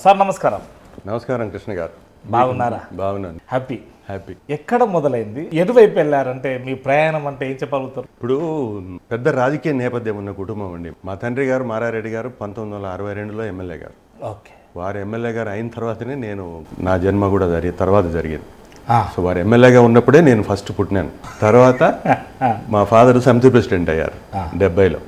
Sir నమస్కారం. నమస్కారం కృష్ణ గారు. బాగున్నారా? బాగున్నాను. హ్యాపీ. ఎక్కడ మొదలైంది, ఎటువైపు వెళ్ళారంటే మీ ప్రయాణం అంటే ఏం చెప్పగలుగుతారు? ఇప్పుడు పెద్ద రాజకీయ నేపథ్యం ఉన్న కుటుంబం అండి. మా తండ్రి గారు మారారెడ్డి గారు 1962లో ఎమ్మెల్యే గారు. ఓకే. వారు ఎమ్మెల్యే గారు అయిన తర్వాతనే నేను నా జన్మ కూడా తర్వాత జరిగింది. సో వారు ఎమ్మెల్యేగా ఉన్నప్పుడే నేను ఫస్ట్ పుట్టినాను. తర్వాత మా ఫాదర్ సమితి ప్రెసిడెంట్ అయ్యారు 70లో.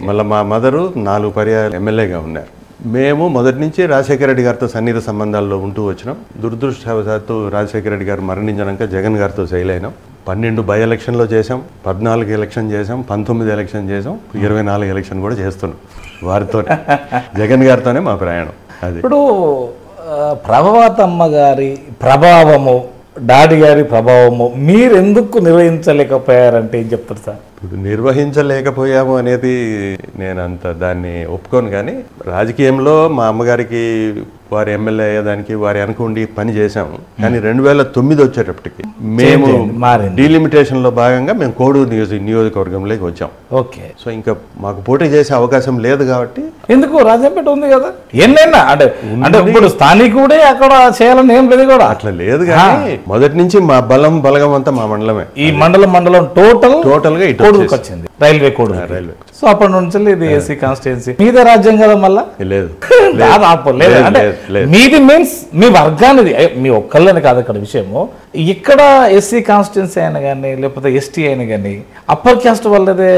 మళ్ళీ మా మదరు 4 పర్యాయాలు ఎమ్మెల్యేగా ఉన్నారు. మేము మొదటి నుంచి రాజశేఖర రెడ్డి గారితో సన్నిహిత సంబంధాల్లో ఉంటూ వచ్చినాం. దురదృష్టవశాత్తు రాజశేఖర రెడ్డి గారు మరణించాక జగన్ గారితో ఫెయిల్ అయినాం. 12 బై ఎలక్షన్లో చేసాం, 14 ఎలక్షన్ చేసాం, 19 ఎలక్షన్ చేసాం, 24 ఎలక్షన్ కూడా చేస్తున్నాం వారితో. జగన్ గారితోనే మా ప్రయాణం. అది ఇప్పుడు ప్రభావతమ్మ గారి ప్రభావము, డాడీ గారి ప్రభావము మీరు ఎందుకు నిర్వహించలేకపోయారంటే ఏం చెప్తారు సార్? ఇప్పుడు నిర్వహించలేకపోయాము అనేది నేను అంత దాన్ని ఒప్పుకోను. కానీ రాజకీయంలో మా అమ్మగారికి వారి ఎమ్మెల్యే అయ్యేదానికి వారి అనుకుండి పని చేశాము. కానీ 2009 వచ్చేటప్పటికి మేము డీలిమిటేషన్లో భాగంగా మేము కోడూరు నియోజకవర్గంలోకి వచ్చాం. ఓకే. సో ఇంకా మాకు పోటీ చేసే అవకాశం లేదు కాబట్టి ఎందుకు, రాజంపేట ఉంది కదా, ఎన్నైనా అంటే ఇప్పుడు స్థానికుడే అక్కడ చేయాలని ఏం లేదు కూడా, అట్లా లేదు. కానీ మొదటి నుంచి మా బలగం అంతా మా మండలమే. ఈ మండలం టోటల్ గా వచ్చింది రైల్వే కోడ్. సో అప్పటి నుంచి ఇది ఏసీ కాన్స్టిట్యున్సీ మీద రాజ్యం కదా. మళ్ళా లేదు అంటే మీది మీన్స్ మీ వర్గానిది, మీ ఒక్కళ్ళని కాదు ఇక్కడ విషయము. ఇక్కడ ఎస్సీ కాన్స్టిట్యున్సీ అయినా కానీ లేకపోతే ఎస్టీ అయినా కానీ అప్పర్ క్యాస్ట్ వాళ్ళదే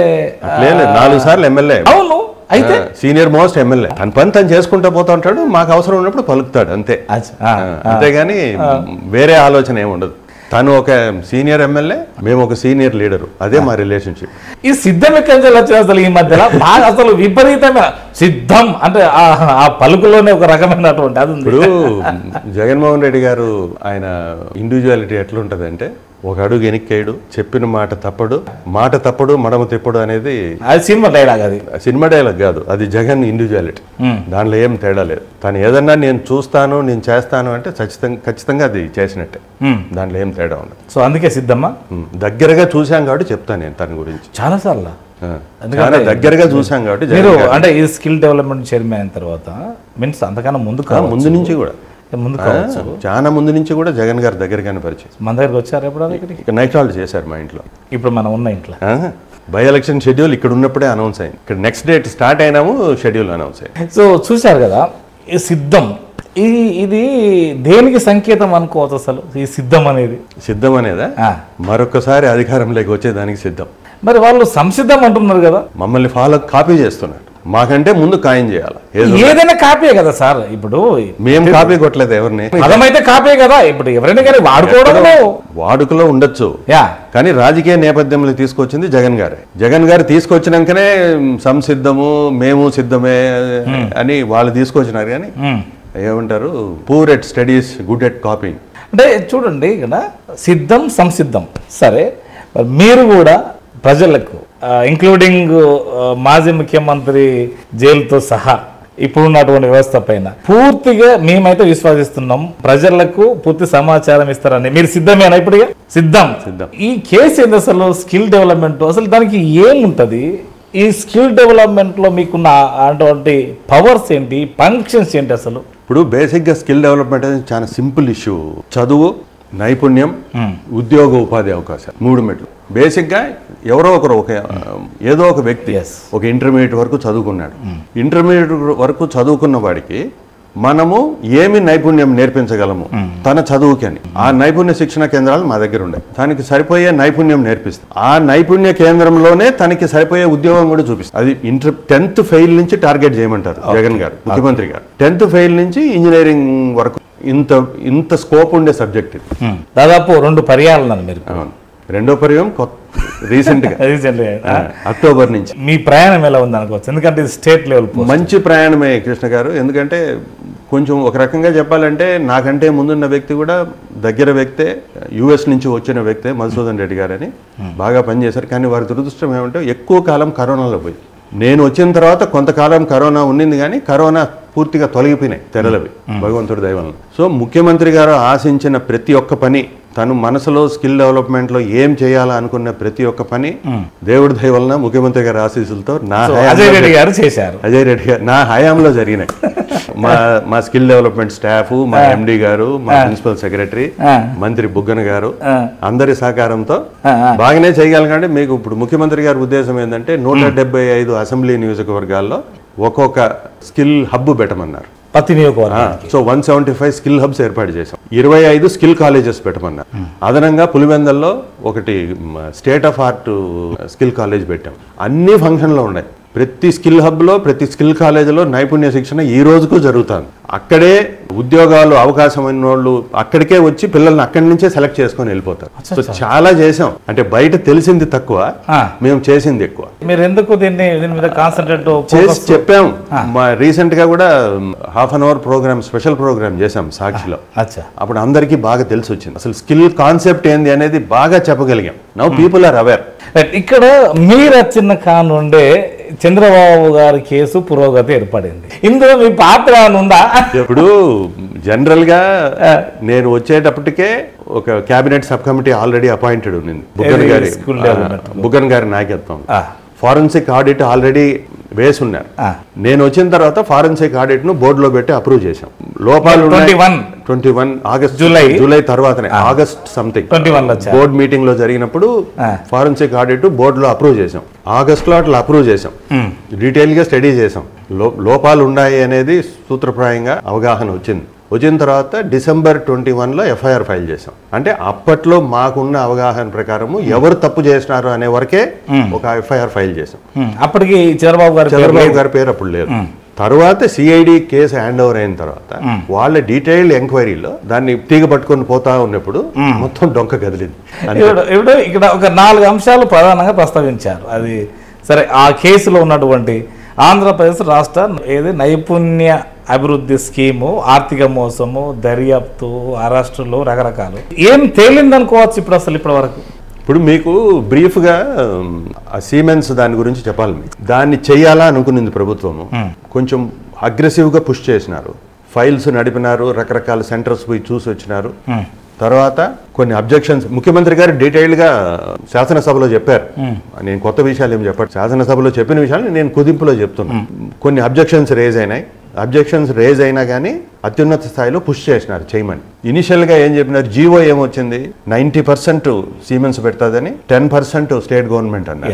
4 సార్లు ఎమ్మెల్యే. అవును. అయితే సీనియర్ మోస్ట్ ఎమ్మెల్యే తన పని తను చేసుకుంటూ పోతా ఉంటాడు. మాకు అవసరం ఉన్నప్పుడు పలుకుతాడు అంతే. అంతేగాని వేరే ఆలోచన ఏమి ఉండదు. తను ఒక సీనియర్ ఎమ్మెల్యే, మేము ఒక సీనియర్ లీడరు. అదే మా రిలేషన్షిప్. ఈ సిద్ధం ఎక్కడి వచ్చింది అసలు ఈ మధ్యలో బాగా అసలు విపరీతమైన సిద్ధం అంటే ఆ పలుకులోనే ఒక రకమైనటువంటి అది. ఇప్పుడు జగన్మోహన్ రెడ్డి గారు ఆయన ఇండివిజువాలిటీ ఎట్లుంటదంటే, ఒక అడుగు ఎనిక్కేయడు, చెప్పిన మాట తప్పడు మడమ తిప్పడు అనేది సినిమా డైలాగ్. అది సినిమా డైలాగ్ కాదు, అది జగన్ ఇండివిజువాలిటీ. దాంట్లో ఏం తేడా లేదు. తను ఏదన్నా నేను చూస్తాను నేను చేస్తాను అంటే ఖచ్చితంగా అది చేసినట్టే. దాంట్లో ఏం తేడా ఉండదు. సో అందుకే సిద్ధమ్మా దగ్గరగా చూసాం కాబట్టి చెప్తాను నేను తన గురించి. చాలా సార్లు దగ్గరగా చూసాం కాబట్టి. అంటే ఈ స్కిల్ డెవలప్మెంట్ చైర్మన్ అయిన తర్వాత మీన్స్ అంతకన్నా ముందు నుంచి కూడా చాలా ముందు నుంచి కూడా జగన్ గారి దగ్గరగానే పరిచయం. మన దగ్గరకు వచ్చారు ఎప్పుడు? నైట్ హాల్ట్ చేశారు మా ఇంట్లో. ఇప్పుడు మనం ఉన్న ఇంట్లో బై ఎలక్షన్ షెడ్యూల్ ఇక్కడ ఉన్నప్పుడే అనౌన్స్ అయింది. ఇక్కడ నెక్స్ట్ డేట్ స్టార్ట్ అయినాము, షెడ్యూల్ అనౌన్స్ అయింది. సో చూశారు కదా ఈ సిద్ధం, ఇది దేనికి సంకేతం అనుకోవచ్చు అసలు? ఈ సిద్ధం అనేదా మరొకసారి అధికారంలోకి వచ్చేదానికి సిద్ధం. మరి వాళ్ళు సంసిద్ధం అంటున్నారు కదా, మమ్మల్ని కాపీ చేస్తున్నారు. మాకంటే ముందు ఖాయం చేయాలి. ఏదైనా కాపీయే కదా సార్. ఇప్పుడు మేము కాపీ కొట్టలేదు ఎవరిని. పదమైతే కాపీయే కదా. ఇప్పుడు ఎవరైనా కానీ వాడుకలో ఉండొచ్చు, కానీ రాజకీయ నేపథ్యంలో తీసుకొచ్చింది జగన్ గారే. జగన్ గారు తీసుకొచ్చినాకనే సంసిద్ధము మేము సిద్ధమే అని వాళ్ళు తీసుకొచ్చినారు. కానీ ఏమంటారు, poor at studies good at copy. అంటే చూడండి ఇక్కడ సిద్ధం సంసిద్ధం సరే. మీరు కూడా ప్రజలకు ఇంక్లూడింగ్ మాజీ ముఖ్యమంత్రి జైలుతో సహా ఇప్పుడున్నటువంటి వ్యవస్థ పైన పూర్తిగా మేమైతే విశ్వసిస్తున్నాం, ప్రజలకు పూర్తి సమాచారం ఇస్తారని. మీరు సిద్ధమేనా? ఇప్పుడు సిద్ధం. ఈ కేసు ఏంటి అసలు? స్కిల్ డెవలప్మెంట్ అసలు దానికి ఏముంటది? ఈ స్కిల్ డెవలప్మెంట్ లో మీకున్న అటువంటి పవర్స్ ఏంటి, ఫంక్షన్స్ ఏంటి అసలు? ఇప్పుడు బేసిక్ గా స్కిల్ డెవలప్మెంట్ అనేది చాలా సింపుల్ ఇష్యూ. చదువు, నైపుణ్యం, ఉద్యోగ ఉపాధి అవకాశాలు, 3 మెట్లు. బేసిక్గా ఎవరో ఒకరు ఏదో ఒక వ్యక్తి ఒక ఇంటర్మీడియట్ వరకు చదువుకున్నాడు. ఇంటర్మీడియట్ వరకు చదువుకున్న వాడికి మనము ఏమి నైపుణ్యం నేర్పించగలము తన చదువుకి అని ఆ నైపుణ్య శిక్షణ కేంద్రాలు మా దగ్గర ఉన్నాయి. తనకి సరిపోయే నైపుణ్యం నేర్పిస్తాం. ఆ నైపుణ్య కేంద్రంలోనే తనకి సరిపోయే ఉద్యోగం కూడా చూపిస్తాం. అది 10th ఫెయిల్ నుంచి టార్గెట్ చేయమంటారు జగన్ గారు, ముఖ్యమంత్రి గారు. 10th ఫెయిల్ నుంచి ఇంజనీరింగ్ వరకు ఇంత స్కోప్ ఉండే సబ్జెక్ట్ ఇది. దాదాపు 2 పర్యాలు మీరు. రెండో పర్యం రీసెంట్ గా అక్టోబర్ నుంచి. మీ ప్రయాణం ఎలా ఉంది అనుకోవచ్చు? ఎందుకంటే ఇది స్టేట్ లెవెల్ మంచి ప్రయాణమే కృష్ణ గారు. ఎందుకంటే కొంచెం ఒక రకంగా చెప్పాలంటే నాకంటే ముందున్న వ్యక్తి కూడా దగ్గర వ్యక్తే, యుఎస్ నుంచి వచ్చిన వ్యక్తే మధుసూదన్ రెడ్డి గారు అని బాగా పనిచేశారు. కానీ వారి దురదృష్టం ఏమంటే ఎక్కువ కాలం కరోనాలో పోయి, నేను వచ్చిన తర్వాత కొంతకాలం కరోనా ఉండింది కానీ కరోనా పూర్తిగా తొలగిపోయినాయి తెరలవి భగవంతుడి దయ వలన. సో ముఖ్యమంత్రి గారు ఆశించిన ప్రతి ఒక్క పని తను మనసులో స్కిల్ డెవలప్మెంట్ లో ఏం చేయాలా అనుకున్న ప్రతి ఒక్క పని దేవుడి దయ వలన ముఖ్యమంత్రి గారి ఆశీస్సులతో అజయ్ రెడ్డి గారు చేశారు. అజయ్ రెడ్డి గారు నా హయాంలో జరిగినాయి. మా స్కిల్ డెవలప్మెంట్ స్టాఫ్, మా ఎండి గారు, మా ప్రిన్సిపల్ సెక్రటరీ, మంత్రి బుగ్గన గారు అందరి సహకారంతో బాగానే చేయగలం. కంటే మీకు ఇప్పుడు ముఖ్యమంత్రి గారి ఉద్దేశం ఏంటంటే 175 అసెంబ్లీ నియోజకవర్గాల్లో ఒక్కొక్క స్కిల్ హబ్ పెట్టమన్నారు. ప్రతి నియోజకవర్గం. సో 175 స్కిల్ హబ్స్ ఏర్పాటు చేశాం. 25 స్కిల్ కాలేజెస్ పెట్టమన్నారు. అదనంగా పులివెందల్లో ఒకటి state of art skill college పెట్టాం. అన్ని ఫంక్షన్లో ఉన్నాయి. ప్రతి స్కిల్ హబ్లో, ప్రతి స్కిల్ కాలేజీలో నైపుణ్య శిక్షణ ఈ రోజుకు జరుగుతుంది. అక్కడే ఉద్యోగాలు అవకాశం ఉన్న వాళ్ళు అక్కడికే వచ్చి పిల్లల్ని అక్కడి నుంచే సెలెక్ట్ చేసుకొని వెళ్ళిపోతారు. సో చాలా చేసాం. అంటే బయట తెలిసింది తక్కువ, మేము చేసింది ఎక్కువ. మీరు ఎందుకు దీని మీద కాన్సన్ట్రేట్ చేసి చెప్పాం. రీసెంట్ గా కూడా half an hour program, special program చేసాం సాక్షిలో. అప్పుడు అందరికీ బాగా తెలిసి వచ్చింది అసలు స్కిల్ కాన్సెప్ట్ ఏంది అనేది బాగా చెప్పగలిగాం. Now people are aware. ఇక్కడ మీరు వచ్చిన కానుండే చంద్రబాబు గారి కేసు పురోగతి ఏర్పడింది. ఇందులో మీ పాత్ర ఉందా? ఇప్పుడు జనరల్ గా నేను వచ్చేటప్పటికే ఒక cabinet sub committee already appointed ఉంది బుగ్గన్ గారి నాయకత్వం. ఫారెన్సిక్ ఆడిట్ ఆల్రెడీ వేసి ఉన్నారు. నేను వచ్చిన తర్వాత ఫారెన్సిక్ ఆడిట్ ను బోర్డులో పెట్టి అప్రూవ్ చేశాం. లోపాలు 21 ఆగస్ట్, జూలై తర్వాతనే ఆగస్ట్ సంథింగ్ బోర్డు మీటింగ్ లో జరిగినప్పుడు ఫారెన్సిక్ ఆడిట్ బోర్డులో అప్రూవ్ చేశాం. ఆగస్ట్ లో అట్లా అప్రూవ్ చేశాం. డీటెయిల్ గా స్టడీ చేశాం. లోపాలు ఉన్నాయి అనేది సూత్రప్రాయంగా అవగాహన వచ్చింది. వచ్చిన తర్వాత డిసెంబర్ 21లో ఎఫ్ఐఆర్ ఫైల్ చేశాం. అంటే అప్పట్లో మాకున్న అవగాహన ప్రకారము ఎవరు తప్పు చేసినారు అనే వరకే ఒక ఎఫ్ఐఆర్ ఫైల్ చేశాం. అప్పటికి చంద్రబాబు గారి పేరు అప్పుడు లేదు. తర్వాత సిఐడి కేసు హ్యాండ్ ఓవర్ అయిన తర్వాత వాళ్ళ డీటెయిల్డ్ ఎంక్వైరీలో దాన్ని తీగ పట్టుకొని పోతా ఉన్నప్పుడు మొత్తం డొంక కదిలింది. ఇప్పుడు ఇక్కడ ఒక 4 అంశాలు ప్రధానంగా ప్రస్తావించారు. అది సరే, ఆ కేసులో ఉన్నటువంటి ఆంధ్రప్రదేశ్ రాష్ట్ర నైపుణ్య అభివృద్ధి స్కీము, ఆర్థిక మోసము, దర్యాప్తు, అరెస్టులు, రకరకాలు ఏం తేలిందనుకోవచ్చు ఇప్పుడు అసలు ఇప్పటి వరకు? ఇప్పుడు మీకు బ్రీఫ్గా సీమెన్స్ దాని గురించి చెప్పాలి. దాన్ని చెయ్యాలా అనుకునింది ప్రభుత్వము. కొంచెం అగ్రెసివ్గా పుష్ చేసినారు. ఫైల్స్ నడిపినారు, రకరకాల సెంటర్స్ పోయి చూసి వచ్చినారు. తర్వాత కొన్ని అబ్జెక్షన్స్ ముఖ్యమంత్రి గారు డీటెయిల్డ్గా శాసనసభలో చెప్పారు. నేను కొత్త విషయాలు ఏం చెప్పారు, శాసనసభలో చెప్పిన విషయాలు నేను కుదింపులో చెప్తున్నాను. కొన్ని అబ్జెక్షన్స్ రేజ్ అయినాయి. అబ్జెక్షన్స్ రేజ్ అయినా కానీ అత్యున్నత స్థాయిలో పుష్ చేసినారు చేయమని. ఇనిషియల్గా ఏం చెప్పినారు, జీవో ఏమొచ్చింది, 90% సీమెన్స్ పెడతాదని, 10% స్టేట్ గవర్నమెంట్ అన్నారు.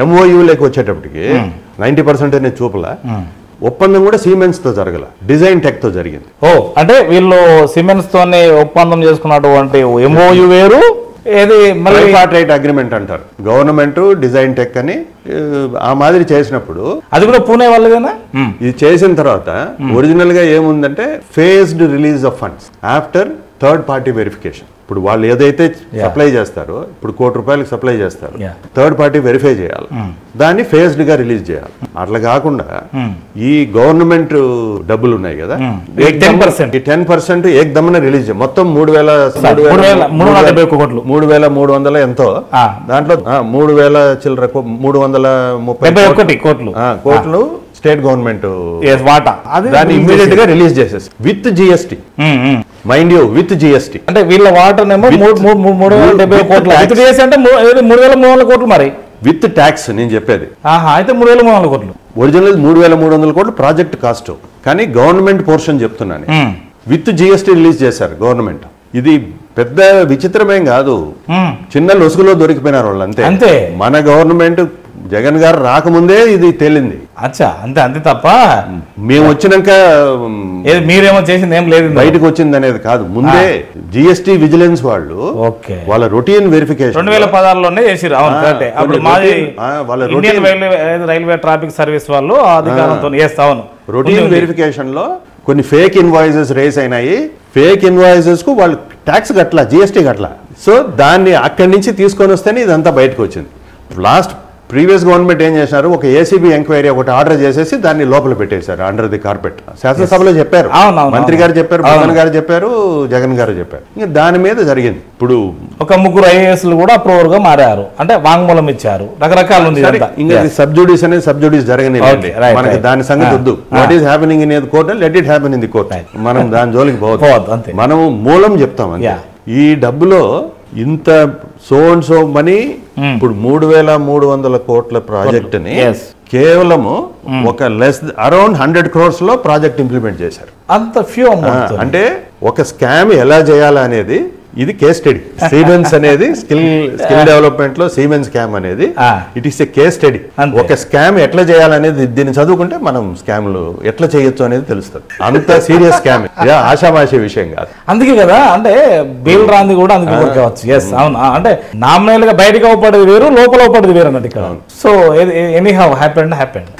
ఎంఓయూలోకి వచ్చేటప్పటికి 90% అనేది చూపలా. ఒప్పందం కూడా సిమెన్స్ తో జరగల, డిజైన్ టెక్ తో జరిగింది. అంటే వీళ్ళు సిమెన్స్ తోనే ఒప్పందం చేసుకున్నటువంటి ఎంఓయూ వేరు, ఏది ట్రైపార్టైట్ అగ్రిమెంట్ అంటారు. గవర్నమెంట్ డిజైన్ టెక్ అని ఆ మాదిరి చేసినప్పుడు అది కూడా పూణే వాళ్ళదేనా? ఇది చేసిన తర్వాత ఒరిజినల్ గా ఏముందంటే phased release of funds after third party verification. ఇప్పుడు వాళ్ళు ఏదైతే సప్లై చేస్తారో, ఇప్పుడు ₹1,00,00,000 సప్లై చేస్తారు, థర్డ్ పార్టీ వెరిఫై చేయాలి, దాన్ని ఫేజ్డ్ గా రిలీజ్ చేయాలి. అట్లా కాకుండా ఈ గవర్నమెంట్ డబ్బులు ఉన్నాయి కదా, 10% ఏకదమ్మన రిలీజ్ చేయాలి. మొత్తం 3,300 ఎంతో, దాంట్లో 3,000 చిల్లర 330 కోట్లు స్టేట్ గవర్నమెంట్ దాన్ని ఇమ్మీడియట్ గా రిలీజ్ చేసేసి with GST. Mind you, with GST. అంటే వీళ్ళ వాటర్ ఏమో 370 కోట్లు, విత్ జిఎస్టీ అంటే 3,300 కోట్లు. మరి విత్ ట్యాక్స్ నేను చెప్పేది. అయితే 3,300 కోట్లు. ఒరిజినల్ 3,300 కోట్లు ప్రాజెక్ట్ కాస్ట్, కానీ గవర్నమెంట్ పోర్షన్ చెప్తున్నాను. విత్ జిఎస్టీ రిలీజ్ చేశారు గవర్నమెంట్. ఇది పెద్ద విచిత్రమేం కాదు, చిన్న లొసుగులో దొరికిపోయినారు వాళ్ళు అంతే. మన గవర్నమెంట్ జగన్ గారు రాకముందే ఇది తేలింది. అచ్చా, అంతే అంతే తప్ప మేము వచ్చినాక మీరేమో చేసింది ఏం లేదు, బయటకు వచ్చింది అనేది కాదు. ముందే జిఎస్టీ విజిలెన్స్ వాళ్ళు వాళ్ళ రొటీన్ వెరిఫికేషన్ 2016లోనే చేసిరు. అప్పుడు మాది ఇండియన్ రైల్వే ట్రాఫిక్ సర్వీస్ వాళ్ళు అధికారంతో అవును రొటీన్ వెరిఫికేషన్ లో కొన్ని ఫేక్ ఇన్వాయిసెస్ రేస్ అయినాయి. ఫేక్ ఇన్వాయిసెస్ కు వాళ్ళు ట్యాక్స్ కట్టలా, జిఎస్టీ కట్టలా. సో దాన్ని అక్కడి నుంచి తీసుకొని వస్తేనే ఇదంతా బయటకు వచ్చింది. లాస్ట్ ప్రీవియస్ గవర్నమెంట్ ఏం చేశారు, ఒక ఏసీబీ ఎంక్వైరీ ఒకటి ఆర్డర్ చేసేసి దాన్ని లోపల పెట్టేశారు అండర్ ది కార్పెట్. శాసనసభలో చెప్పారు, మంత్రి గారు చెప్పారు, జగన్ గారు చెప్పారు, జగన్ గారు చెప్పారు. ఇంకా దాని మీద జరిగింది. ఇప్పుడు ఒక 3 ఐఏఎస్లు కూడా అప్రూవర్ గా మారారు, అంటే వాంగ్మూలం ఇచ్చారు, రకరకాలు ఉంది. ఇంకా సబ్జుడీస్ అనేది సబ్జుడీస్ జరగని మనకి దాని సంగతి వద్దు. What is happening in court, let it happen in the court. మనం దాని జోలికి పోవద్దు, మనం మూలం చెప్తాం. ఈ డబ్బులో ఇంత సో అండ్ సో మనీ, ఇప్పుడు 3,300 కోట్ల ప్రాజెక్ట్ ని కేవలము ఒక అరౌండ్ 100 crores లో ప్రాజెక్ట్ ఇంప్లిమెంట్ చేశారు. అంత ఫ్యూ అంటే ఒక స్కామ్ ఎలా చేయాలనేది ఇది కేస్ స్టడీ. సీమెన్స్ అనేది స్కిల్ డెవలప్మెంట్ లో సీమెన్స్ స్కామ్ అనేది it is a case study. ఒక స్కామ్ ఎట్లా చేయాలనేది దీన్ని చదువుకుంటే మనం స్కామ్లు ఎట్లా చేయొచ్చు అనేది తెలుస్తుంది. అంత సీరియస్ స్కామ్, ఆషామాషి విషయం కాదు. అందుకే కదా అంటే బెయిల్ రాంది కూడా అందుకే కావచ్చు. ఎస్ అవును, అంటే నామినల్ గా బయటకు అవపడేది వేరు, లోపల అవపడేది వేరు అన్నట్టు ఇక్కడ. సో ఎనీ హౌ హ్యాపెండ్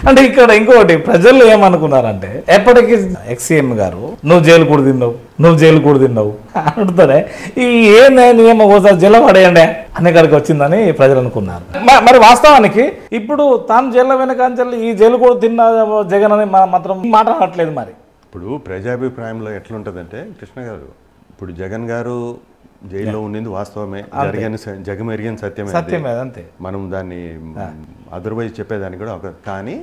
అంటే ఇక్కడ ఇంకోటి ప్రజలు ఏమనుకున్నారంటే, ఎప్పటికీ ఎక్స్సీఎం గారు నువ్వు జైలు కూడా తిన్నావు, నువ్వు జైలు కూడా తిన్నావు అంటుతానే, ఈ ఏందే నియమం ఒకసారి జైలు పడేయండి అనే కాడికి వచ్చిందని ప్రజలు అనుకున్నారు. మరి వాస్తవానికి ఇప్పుడు తాను జైల్లో వెనకాంచెల్లి ఈ జైలు కూడా తిన్న జగన్ అని మాత్రం మాట్లాడట్లేదు. మరి ఇప్పుడు ప్రజాభిప్రాయంలో ఎట్లుంటుందంటే కృష్ణ గారు, ఇప్పుడు జగన్ గారు జైల్లో ఉండింది వాస్తవమే, జగమెరిగిన సత్యమే, అంతే. మనం దాన్ని అదర్వైజ్ చెప్పేదాన్ని కూడా ఒక, కానీ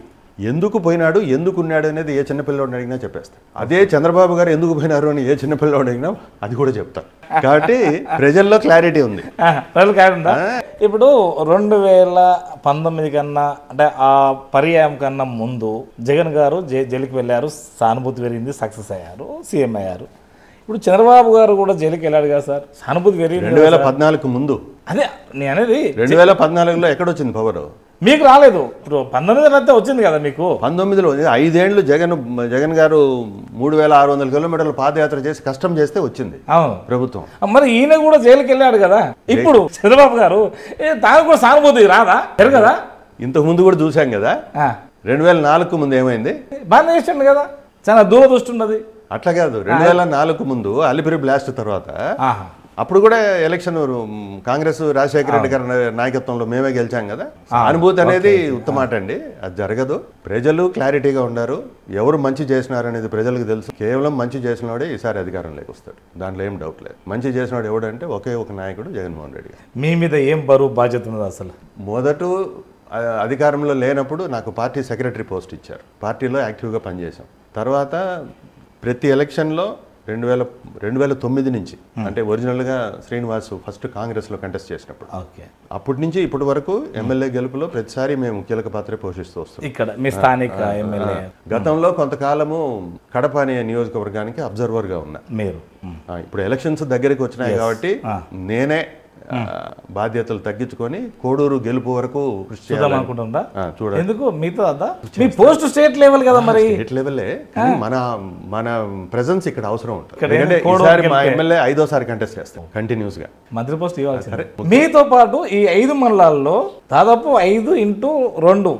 ఎందుకు పోయినాడు, ఎందుకు ఉన్నాడు అనేది ఏ చిన్నపిల్లవాడిని అడిగినా చెప్పేస్తాను. అదే చంద్రబాబు గారు ఎందుకు పోయినారు అని ఏ చిన్నపిల్లవాడు అడిగినా అది కూడా చెప్తాను. కాబట్టి ప్రజల్లో క్లారిటీ ఉంది. ఇప్పుడు 2019 కన్నా అంటే ఆ పర్యాయం కన్నా ముందు జగన్ గారు జైలుకి వెళ్ళారు, సానుభూతి పెరిగింది, సక్సెస్ అయ్యారు, సీఎం అయ్యారు. ఇప్పుడు చంద్రబాబు గారు కూడా జైలుకి వెళ్ళాడు కదా సార్, సానుభూతి పెరిగింది. 2014 ముందు అదే నేను అనేది. 2014లో ఎక్కడొచ్చింది పవర్? మీకు రాలేదు. ఇప్పుడు 19 వచ్చింది కదా మీకు. 19లో 5 ఏళ్ళు జగన్ గారు 3,600 కిలోమీటర్ల పాదయాత్ర చేసి కష్టం చేస్తే వచ్చింది ప్రభుత్వం. మరి ఈయన కూడా జైలుకి వెళ్ళాడు కదా. ఇప్పుడు చంద్రబాబు గారు దానికి కూడా సానుభూతి రాదా కదా? ఇంతకు ముందు కూడా చూసాం కదా. 2004 ముందు ఏమైంది? బాగా చేసిండు కదా, చాలా దూరదృష్టి ఉన్నది. అట్లా కాదు, 2004 ముందు అలిపిరి బ్లాస్ట్ తర్వాత అప్పుడు కూడా ఎలక్షన్ కాంగ్రెస్ రాజశేఖర రెడ్డి గారి నాయకత్వంలో మేమే గెలిచాం కదా. అనుభూతి అనేది ఉత్తమాట అండి, అది జరగదు. ప్రజలు క్లారిటీగా ఉన్నారు, ఎవరు మంచి చేసినారు అనేది ప్రజలకు తెలుసు. కేవలం మంచి చేసినవాడే ఈసారి అధికారంలోకి వస్తాడు, దాంట్లో ఏం డౌట్ లేదు. మంచి చేసినవాడు ఎవడంటే ఒకే ఒక నాయకుడు జగన్మోహన్ రెడ్డి గారు. మీ మీద ఏం బరువు బాధ్యత ఉన్నది అసలు? మొదట అధికారంలో లేనప్పుడు నాకు పార్టీ సెక్రటరీ పోస్ట్ ఇచ్చారు, పార్టీలో యాక్టివ్గా పనిచేశాం. తర్వాత ప్రతి ఎలక్షన్లో 2009 నుంచి, అంటే ఒరిజినల్గా శ్రీనివాస్ ఫస్ట్ కాంగ్రెస్లో కంటెస్ట్ చేసినప్పుడు, అప్పటి నుంచి ఇప్పటి వరకు ఎమ్మెల్యే గెలుపులో ప్రతిసారి మేము కీలక పాత్ర పోషిస్తూ వస్తాం. ఇక్కడ మీ స్థానిక ఎమ్మెల్యే గతంలో కొంతకాలము కడప అనే నియోజకవర్గానికి అబ్జర్వర్గా ఉన్నా. మీరు ఇప్పుడు ఎలక్షన్స్ దగ్గరికి వచ్చినాయి కాబట్టి నేనే బాధ్యతలు తగ్గించుకొని కోడూరు గెలుపు వరకు కృషి చేయాలనుకుంటున్నా. ఎందుకు మిగతా మీ పోస్ట్ స్టేట్ లెవెల్ కదా, మరి స్టేట్ లెవెలే మన ప్రెజెన్స్ ఇక్కడ అవసరం ఉంటుంది. ఈసారి మా ఎమ్మెల్యే 5వ కంటెస్ట్ చేస్తాం కంటిన్యూస్ గా, మంత్రి పోస్ట్ ఇవ్వాలి. మీతో పాటు ఈ 5 మండలాల్లో దాదాపు 5x2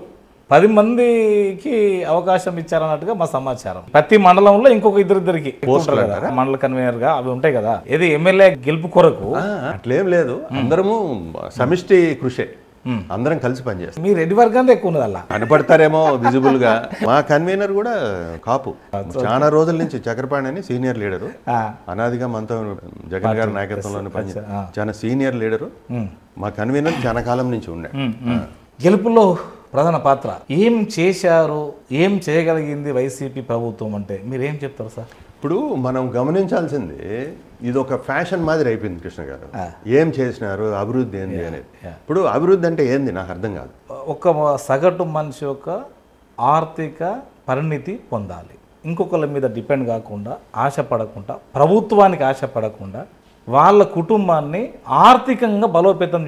10 మందికి అవకాశం ఇచ్చారన్నట్టుగా మా సమాచారం. ప్రతి మండలంలో ఇంకొక ఇద్దరికి మండల కన్వీనర్ గా అవి ఉంటాయి కదా. ఏది ఎమ్మెల్యే గెలుపు కొరకు అట్లేం లేదు, అందరము సమిష్టి కృషి, అందరం కలిసి పనిచేస్తాం. మీ రెడ్డి వర్గాన్ని ఎక్కువ ఉన్నది అలా కనపడతారేమో విజిబుల్ గా. మా కన్వీనర్ కూడా కాపు, చాలా రోజుల నుంచి చక్రపాణి అని సీనియర్ లీడరు, అనాదిగా మనతో జగన్ గారి నాయకత్వంలో పనిచేస్తారు, చాలా సీనియర్ లీడరు. మా కన్వీనర్ చాలా కాలం నుంచి ఉండే. గెలుపులో ప్రధాన పాత్ర ఏం చేశారు, ఏం చేయగలిగింది వైసీపీ ప్రభుత్వం అంటే మీరేం చెప్తారు సార్? ఇప్పుడు మనం గమనించాల్సింది, ఇది ఒక ఫ్యాషన్ మాదిరి అయిపోయింది కృష్ణ గారు. ఏం చేసినారు, అభివృద్ధి ఏంది అనేది. ఇప్పుడు అభివృద్ధి అంటే ఏంది నాకు అర్థం కాదు. ఒక సగటు మనిషి యొక్క ఆర్థిక పరిణితి పొందాలి, ఇంకొకళ్ళ మీద డిపెండ్ కాకుండా, ఆశపడకుండా, ప్రభుత్వానికి ఆశపడకుండా వాళ్ళ కుటుంబాన్ని ఆర్థికంగా బలోపేతం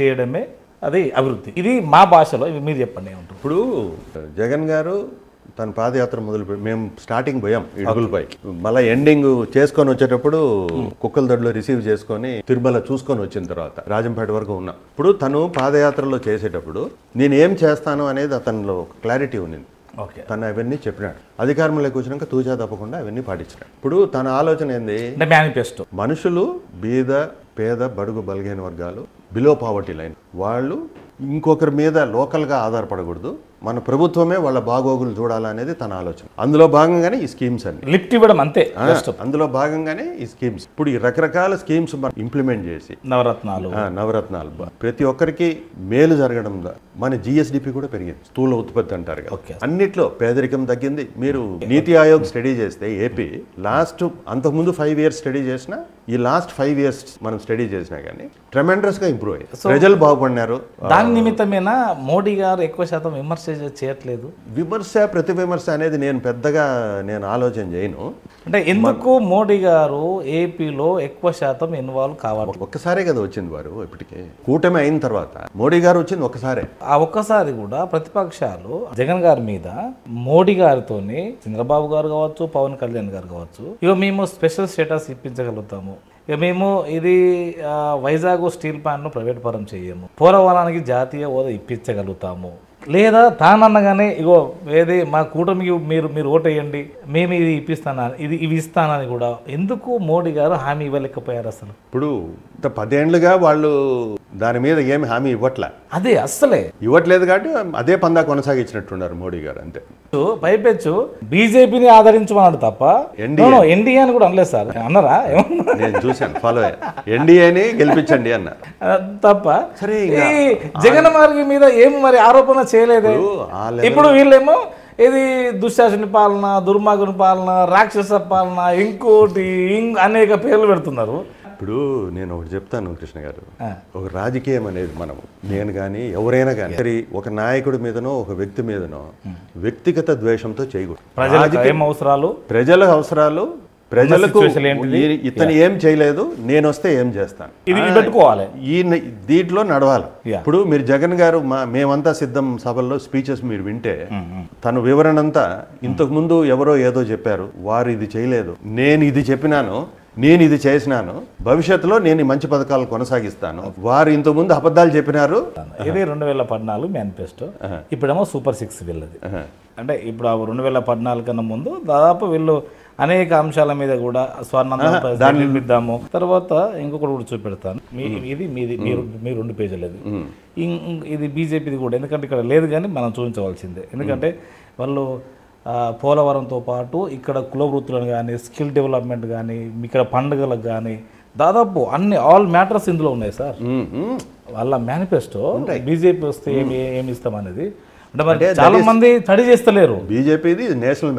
చేయడమే అది అభివృద్ధి. ఇది మా భాషలో, మీరు చెప్పండి ఏమంటారు? ఇప్పుడు జగన్ గారు తన పాదయాత్ర మొదలుపెట్టి, మేము స్టార్టింగ్ పోయాం ఇడుగులపై, మళ్ళీ ఎండింగ్ చేసుకొని వచ్చేటప్పుడు కుక్కల దొడ్లో రిసీవ్ చేసుకొని తిరుమల చూసుకొని వచ్చిన తర్వాత రాజంపేట వరకు ఉన్నాం. ఇప్పుడు తను పాదయాత్రలో చేసేటప్పుడు నేను ఏం చేస్తాను అనేది అతనిలో క్లారిటీ ఉన్నింది. తను అవన్నీ చెప్పినాడు, అధికారంలోకి వచ్చినాక తూచా తప్పకుండా అవన్నీ పాటించినాడు. ఇప్పుడు తన ఆలోచన ఏంది, మేనిఫెస్టో, మనుషులు బీద పేద బడుగు బలహీన వర్గాలు, బిలో పావర్టీ లైన్ వాళ్ళు ఇంకొకరి మీద లోకల్గా ఆధారపడకూడదు, మన ప్రభుత్వమే వాళ్ళ బాగోగులు చూడాలనేది తన ఆలోచన. అందులో భాగంగానే ఈ స్కీమ్స్ అన్ని లిఫ్ట్ ఇవ్వడం అంతే. అందులో భాగంగానే ఈ స్కీమ్స్. ఇప్పుడు ఈ రకరకాల స్కీమ్స్ మనం ఇంప్లిమెంట్ చేసి నవరత్నాలు ప్రతి ఒక్కరికి మేలు జరగడం. మన జిఎస్డిపి కూడా పెరిగింది, స్థూల ఉత్పత్తి అంటారు కదా, అన్నిట్లో పేదరికం తగ్గింది. మీరు నీతి ఆయోగ్ స్టడీ చేస్తే ఏపీ లాస్ట్ అంతకుముందు 5 years స్టడీ చేసినా, ఈ లాస్ట్ 5 years మనం స్టడీ చేసినా కానీ ట్రెమెండస్ గా ఇంప్రూవ్ అయ్యాయి, ప్రజలు బాగుపడినారు. దాని నిమిత్తమేనా మోడీ గారు ఎక్కువ శాతం విమర్శ చేయట్లేదు? విమర్శ ప్రతి విమర్శ అనేది నేను పెద్దగా ఆలోచన చేయను. అంటే ఎందుకు మోడీ గారు ఏపీలో ఎక్కువ శాతం ఇన్వాల్వ్ కావాలి? ఒక్కసారే కదా వచ్చింది వారు, ఇప్పటికే కూటమి అయిన తర్వాత మోడీ గారు వచ్చింది ఒక్కసారే. ఆ ఒక్కసారి కూడా ప్రతిపక్షాలు జగన్ గారి మీద మోడీ గారితోని, చంద్రబాబు గారు కావచ్చు, పవన్ కళ్యాణ్ గారు కావచ్చు, ఇక మేము స్పెషల్ స్టేటస్ ఇప్పించగలుగుతాము, ఇక మేము ఇది వైజాగ్ స్టీల్ ప్లాంట్ను ప్రైవేట్ పరం చేయము, పోలవరానికి జాతీయ హోదా ఇప్పించగలుగుతాము, లేదా తానన్నగానే ఇగో ఏది మా కూటమికి మీరు ఓటేయండి, మేము ఇది ఇవి ఇస్తానని కూడా ఎందుకు మోడీ గారు హామీ ఇవ్వలేకపోయారు అసలు? ఇప్పుడు 10 ఏళ్లుగా వాళ్ళు దాని మీద ఏమి హామీ ఇవ్వట్లే, అదే అస్సలే ఇవ్వట్లేదు కాబట్టి అదే పందా కొనసాగించినట్టున్నారు మోడీ గారు, అంతే. పైపెచ్చు బీజేపీని ఆదరించమన్నాడు తప్ప ఎన్డీఏ అని కూడా అనలేదు సార్. అన్నారా? నేను చూశాను, ఫాలో అయ్యా. ఎన్డీఏని గెలిపించండి అన్నారు తప్ప. సరే, జగన్ మార్గ మీద ఏమి మరి ఆరోపణ చేయలేదు. ఇప్పుడు వీళ్ళేమో ఇది దుశ్శాసన పాలన, దుర్మార్గుని పాలన, రాక్షస పాలన, ఇంకోటి అనేక పేర్లు పెడుతున్నారు. ఇప్పుడు నేను ఒకటి చెప్తాను కృష్ణ గారు, ఒక రాజకీయం అనేది మనం, నేను కానీ ఎవరైనా కానీ సరే, ఒక నాయకుడి మీదనో ఒక వ్యక్తి మీదనో వ్యక్తిగత ద్వేషంతో చేయకూడదు. ప్రజల అవసరాలు, ప్రజలకు ఇతను ఏం చేయలేదు, నేను వస్తే ఏం చేస్తాను, ఇది పెట్టుకోవాలి, ఈ దీంట్లో నడవాలి. ఇప్పుడు మీరు జగన్ గారు మేమంతా సిద్ధం సభల్లో స్పీచెస్ మీరు వింటే తన వివరణ అంతా, ఇంతకు ముందు ఎవరో ఏదో చెప్పారు, వారు ఇది చేయలేదు, నేను ఇది చెప్పినాను, నేను ఇది చేసినాను, భవిష్యత్తులో నేను మంచి పథకాలు కొనసాగిస్తాను, వారు ఇంతకుముందు అబద్ధాలు చెప్పినారు. ఇది 2014 మేనిఫెస్టో, ఇప్పుడేమో సూపర్ 6 వీళ్ళది. అంటే ఇప్పుడు 2014 కన్నా ముందు దాదాపు వీళ్ళు అనేక అంశాల మీద కూడా స్వర్ణాన్ని నిర్మిద్దాము, తర్వాత ఇంకొకటి కూడా చూపెడతాను, ఇది మీ 2 పేజీలు అది, ఇది బీజేపీది కూడా, ఎందుకంటే ఇక్కడ లేదు కానీ మనం చూపించవలసిందే. ఎందుకంటే వాళ్ళు పోలవరంతో పాటు ఇక్కడ కుల వృత్తులను కానీ, స్కిల్ డెవలప్మెంట్ కానీ, ఇక్కడ పండుగలకు కానీ దాదాపు ఆల్ మ్యాటర్స్ ఇందులో ఉన్నాయి సార్. వాళ్ళ మేనిఫెస్టో బీజేపీ వస్తే ఏమి ఇస్తామనేది అంటే చాలా మంది స్టడీ చేస్తలేరు. బీజేపీది నేషనల్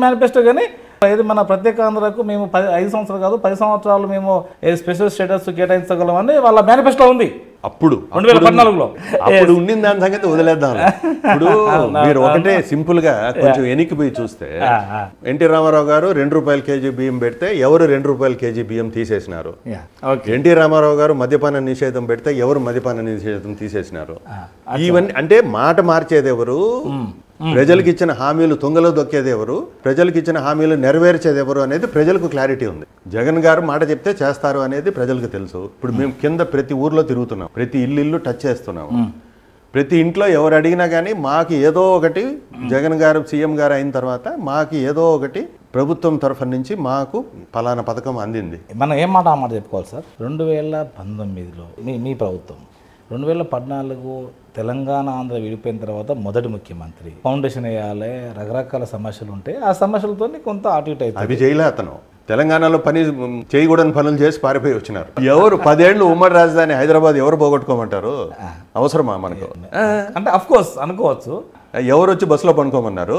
మేనిఫెస్టో కానీ ఇది మన ప్రత్యేక ఆంధ్రకు మేము 5 సంవత్సరాలు కాదు 10 సంవత్సరాలు మేము స్పెషల్ స్టేటస్ కేటాయించగలమని వాళ్ళ మేనిఫెస్టో ఉంది. అప్పుడు 2014లో అప్పుడు ఉండింది, దాని సంగతి వదిలేద్దాం. ఇప్పుడు మీరు ఒకటే సింపుల్ గా కొంచెం ఎనికిపోయి చూస్తే, ఎన్టీ రామారావు గారు 2 రూపాయల కేజీ బియ్యం పెడితే ఎవరు 2 రూపాయల కేజీ బియ్యం తీసేసినారు. ఎన్టీ రామారావు గారు మద్యపాన నిషేధం పెడితే ఎవరు మద్యపాన నిషేధం తీసేసినారు. ఇవన్నీ అంటే మాట మార్చేది ఎవరు, ప్రజలకు ఇచ్చిన హామీలు తుంగలో దొక్కేది ఎవరు, ప్రజలకు ఇచ్చిన హామీలు నెరవేర్చేది ఎవరు అనేది ప్రజలకు క్లారిటీ ఉంది. జగన్ గారు మాట చెప్తే చేస్తారు అనేది ప్రజలకు తెలుసు. ఇప్పుడు మేము కింద ప్రతి ఊర్లో తిరుగుతున్నాం, ప్రతి ఇల్లు టచ్ చేస్తున్నాము, ప్రతి ఇంట్లో ఎవరు అడిగినా కానీ మాకు ఏదో ఒకటి జగన్ గారు సీఎం గారు అయిన తర్వాత మాకు ఏదో ఒకటి ప్రభుత్వం తరఫు నుంచి మాకు ఫలానా పథకం అందింది. మనం ఏం మాట చెప్పుకోవాలి సార్. 2019లో మీ ప్రభుత్వం, 2014 తెలంగాణ ఆంధ్ర విడిపోయిన తర్వాత మొదటి ముఖ్యమంత్రి, ఫౌండేషన్ వేయాలి, రకరకాల సమస్యలు ఉంటాయి, ఆ సమస్యలతో కొంత అటు ఇటు అవుతుంది. అవి చేయలే అతను. తెలంగాణలో పని చేయకూడని పనులు చేసి పారిపోయి వచ్చినారు. ఎవరు 10 ఏళ్ళు ఉమ్మడి రాజధాని హైదరాబాద్ ఎవరు పోగొట్టుకోమంటారు? అవసరమా మనకు? అంటే అఫ్ కోర్స్ అనుకోవచ్చు. ఎవరు వచ్చి బస్సులో పండుకోమన్నారు?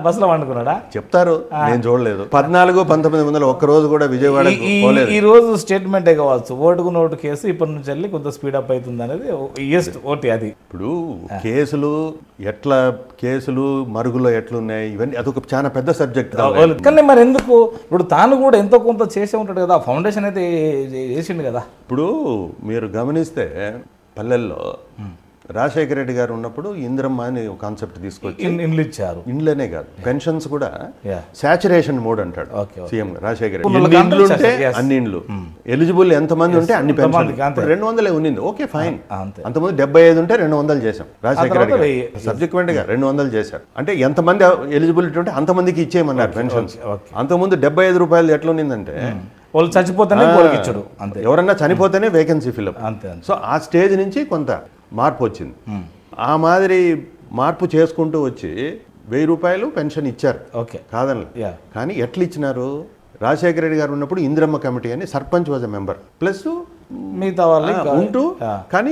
బస్సులో పండుకున్నాడా చెప్తారు, నేను చూడలేదు. 14, 19 ఒక్కరోజు కూడా విజయవాడ ఈ రోజు స్టేట్మెంటే కావచ్చు, ఓటుకు నోటు కేసు ఇప్పటి నుంచి వెళ్ళి కొంత స్పీడప్ అవుతుంది అనేది ఓటీ. అది ఇప్పుడు కేసులు మరుగులో ఎట్లున్నాయి ఇవన్నీ అదొక చాలా పెద్ద సబ్జెక్ట్. కానీ మరి ఎందుకు ఇప్పుడు తాను కూడా ఎంతో కొంత చేసే ఉంటాడు కదా, ఫౌండేషన్ అయితే వేసిండు కదా. ఇప్పుడు మీరు గమనిస్తే పల్లెల్లో రాజశేఖర రెడ్డి గారు ఉన్నప్పుడు ఇందిరమ్మ అని ఒక కాన్సెప్ట్ తీసుకొచ్చి ఇండ్లు ఇచ్చారు. ఇండ్లనే కాదు, పెన్షన్స్ కూడా సాచురేషన్ మోడ్ అంటాడు సీఎం రాజశేఖర రెడ్డి. ఇండ్లు ఉంటే అన్ని ఇండ్లు, ఎలిజిబుల్ ఎంతమంది ఉంటే అన్ని పెన్షన్. 200 ఉన్నింది, ఓకే ఫైన్. అంతమంది 75 ఉంటే 200 చేశాం. రాజశేఖర రెడ్డి గారు సబ్సిక్వెంట్ గా 200 చేశారు. అంటే ఎంతమంది ఎలిజిబిలిటీ ఉంటే అంతమందికి ఇచ్చేయమన్నారు పెన్షన్స్. అంతకుముందు 75 రూపాయలు ఎట్లా ఉన్నిందంటే వాళ్ళు చచ్చిపోతేనే ఎవరన్నా చనిపోతేనే వేకెన్సీ ఫిల్అప్. సో ఆ స్టేజ్ నుంచి కొంత మార్పు వచ్చింది. ఆ మాదిరి మార్పు చేసుకుంటూ వచ్చి 1000 రూపాయలు పెన్షన్ ఇచ్చారు, ఓకే కాదని. కానీ ఎట్లా ఇచ్చినారు? రాజశేఖర రెడ్డి గారు ఉన్నప్పుడు ఇందిరమ్మ కమిటీ అని sarpanch was a member plus మిగతా వాళ్ళు ఉంటూ, కానీ